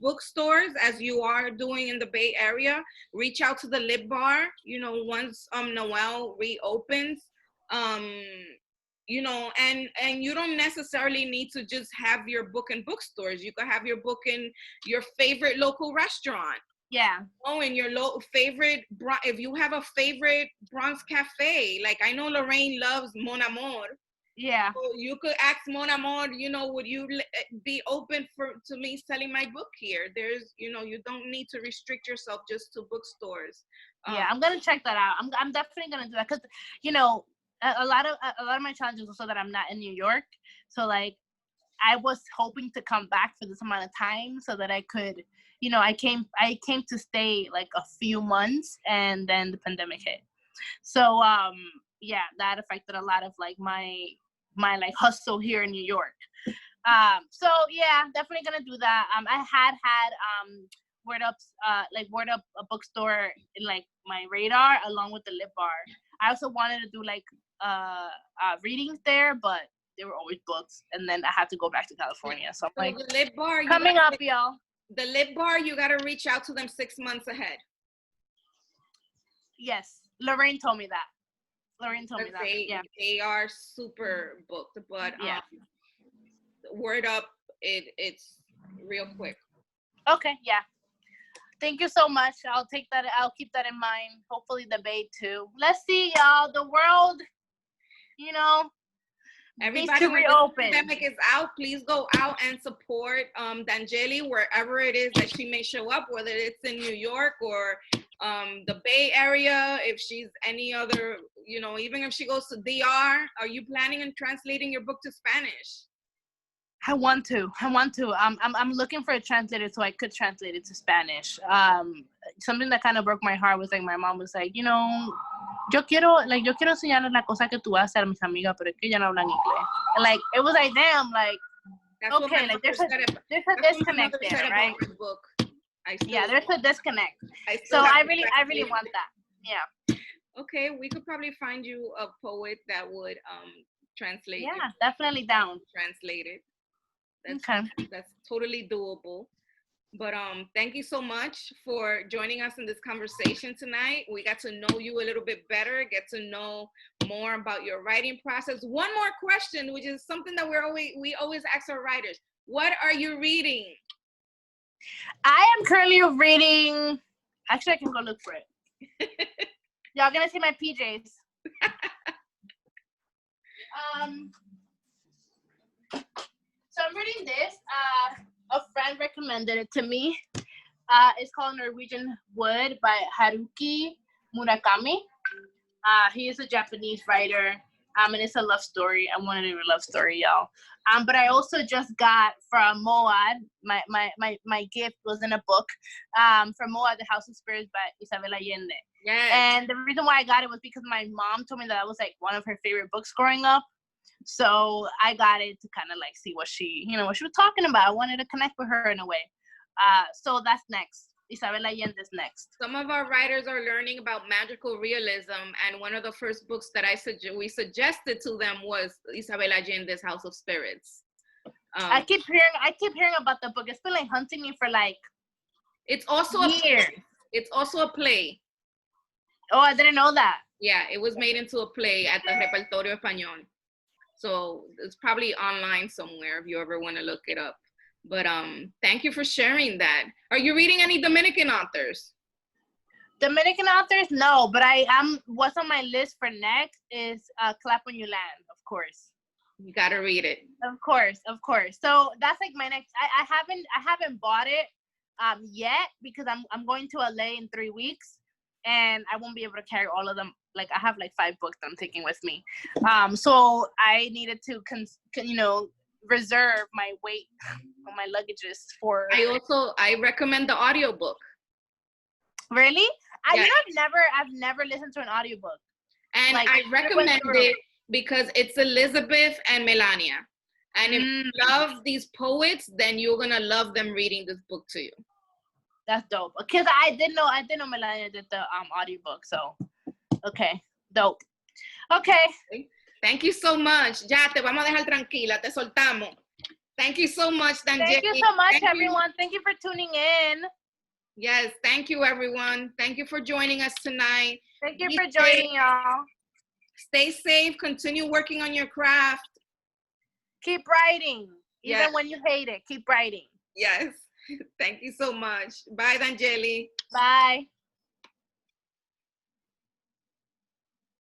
bookstores as you are doing in the Bay Area. Reach out to the Lip Bar, once Noel reopens. And you don't necessarily need to just have your book in bookstores. You could have your book in your favorite local restaurant. Yeah. In your favorite, if you have a favorite Bronx cafe, like I know Lorraine loves Mon Amour. Yeah. So you could ask Mon Amour, would you be open to me selling my book here? There's, you don't need to restrict yourself just to bookstores. Yeah, I'm gonna check that out. I'm definitely gonna do that because, a lot of my challenges also that I'm not in New York. So like, I was hoping to come back for this amount of time so that I could, I came to stay like a few months, and then the pandemic hit. So that affected a lot of like my like hustle here in New York. So yeah, definitely gonna do that. I had Word Up a bookstore in like my radar along with the Lip Bar. I also wanted to do like readings there, but they were always booked, and then I had to go back to California. So I'm like, the Lip Bar, coming up, y'all. The Lip Bar, you gotta reach out to them 6 months ahead. Yes, Lorraine told me that. They are super booked, but Word Up, it's real quick. Okay, yeah. Thank you so much. I'll keep that in mind. Hopefully the Bay too. Let's see, y'all. The world, everybody, needs to reopen. The pandemic is out. Please go out and support Danyeli wherever it is that she may show up, whether it's in New York or the Bay Area. If she's any other, even if she goes to DR, are you planning on translating your book to Spanish? I want to. I'm looking for a translator so I could translate it to Spanish. Something that kind of broke my heart was like my mom was like, yo quiero enseñarles la cosa que tú vas a hacer a mis amigas, pero es que ya no hablan inglés. And like it was like, damn, like that's okay, like there's a disconnect there, right? There's a disconnect. So I really want that. Yeah. Okay, we could probably find you a poet that would translate. Yeah, definitely down. Translate it. That's totally doable. But thank you so much for joining us in this conversation tonight. We got to know you a little bit better, get to know more about your writing process. One more question, which is something that we always ask our writers. What are you reading? I am currently reading, actually I can go look for it. Y'all gonna see my PJs. So I'm reading this. A friend recommended it to me. It's called Norwegian Wood by Haruki Murakami. He is a Japanese writer. And it's a love story. I wanted to do a love story, y'all. But I also just got from Moad, my gift was in a book, from Moad, The House of Spirits by Isabel Allende. Yes. And the reason why I got it was because my mom told me that was like one of her favorite books growing up. So I got it to kind of like see what she was talking about. I wanted to connect with her in a way. So that's next. Isabel Allende's next. Some of our writers are learning about magical realism, and one of the first books that we suggested to them was Isabel Allende's House of Spirits. I keep hearing about the book. It's been like hunting me for like it's also years. It's also a play. Oh, I didn't know that. Yeah, it was made into a play at the Repertorio Español. So it's probably online somewhere if you ever want to look it up. But thank you for sharing that. Are you reading any Dominican authors? Dominican authors, no, but what's on my list for next is Clap When You Land, of course. You gotta read it. Of course. So that's like my next. I haven't bought it yet because I'm going to LA in 3 weeks, and I won't be able to carry all of them. Like I have like 5 books I'm taking with me. So I needed to reserve my weight on my luggages for. I recommend the audiobook. Really? Yeah. I've never listened to an audiobook. And like, I recommend it because it's Elizabeth and Melania. And if you love these poets, then you're gonna love them reading this book to you. That's dope. Because I didn't know Melania did the audiobook. So okay, dope. Okay. Thank you so much. Ya te vamos a dejar tranquila, te soltamos. Thank you so much, Danyeli. Thank you so much, everyone. Thank you for tuning in. Yes, thank you, everyone. Thank you for joining us tonight. Thank you for joining, y'all. Stay safe. Continue working on your craft. Keep writing. Even when you hate it, keep writing. Yes. Thank you so much. Bye, Danyeli. Bye.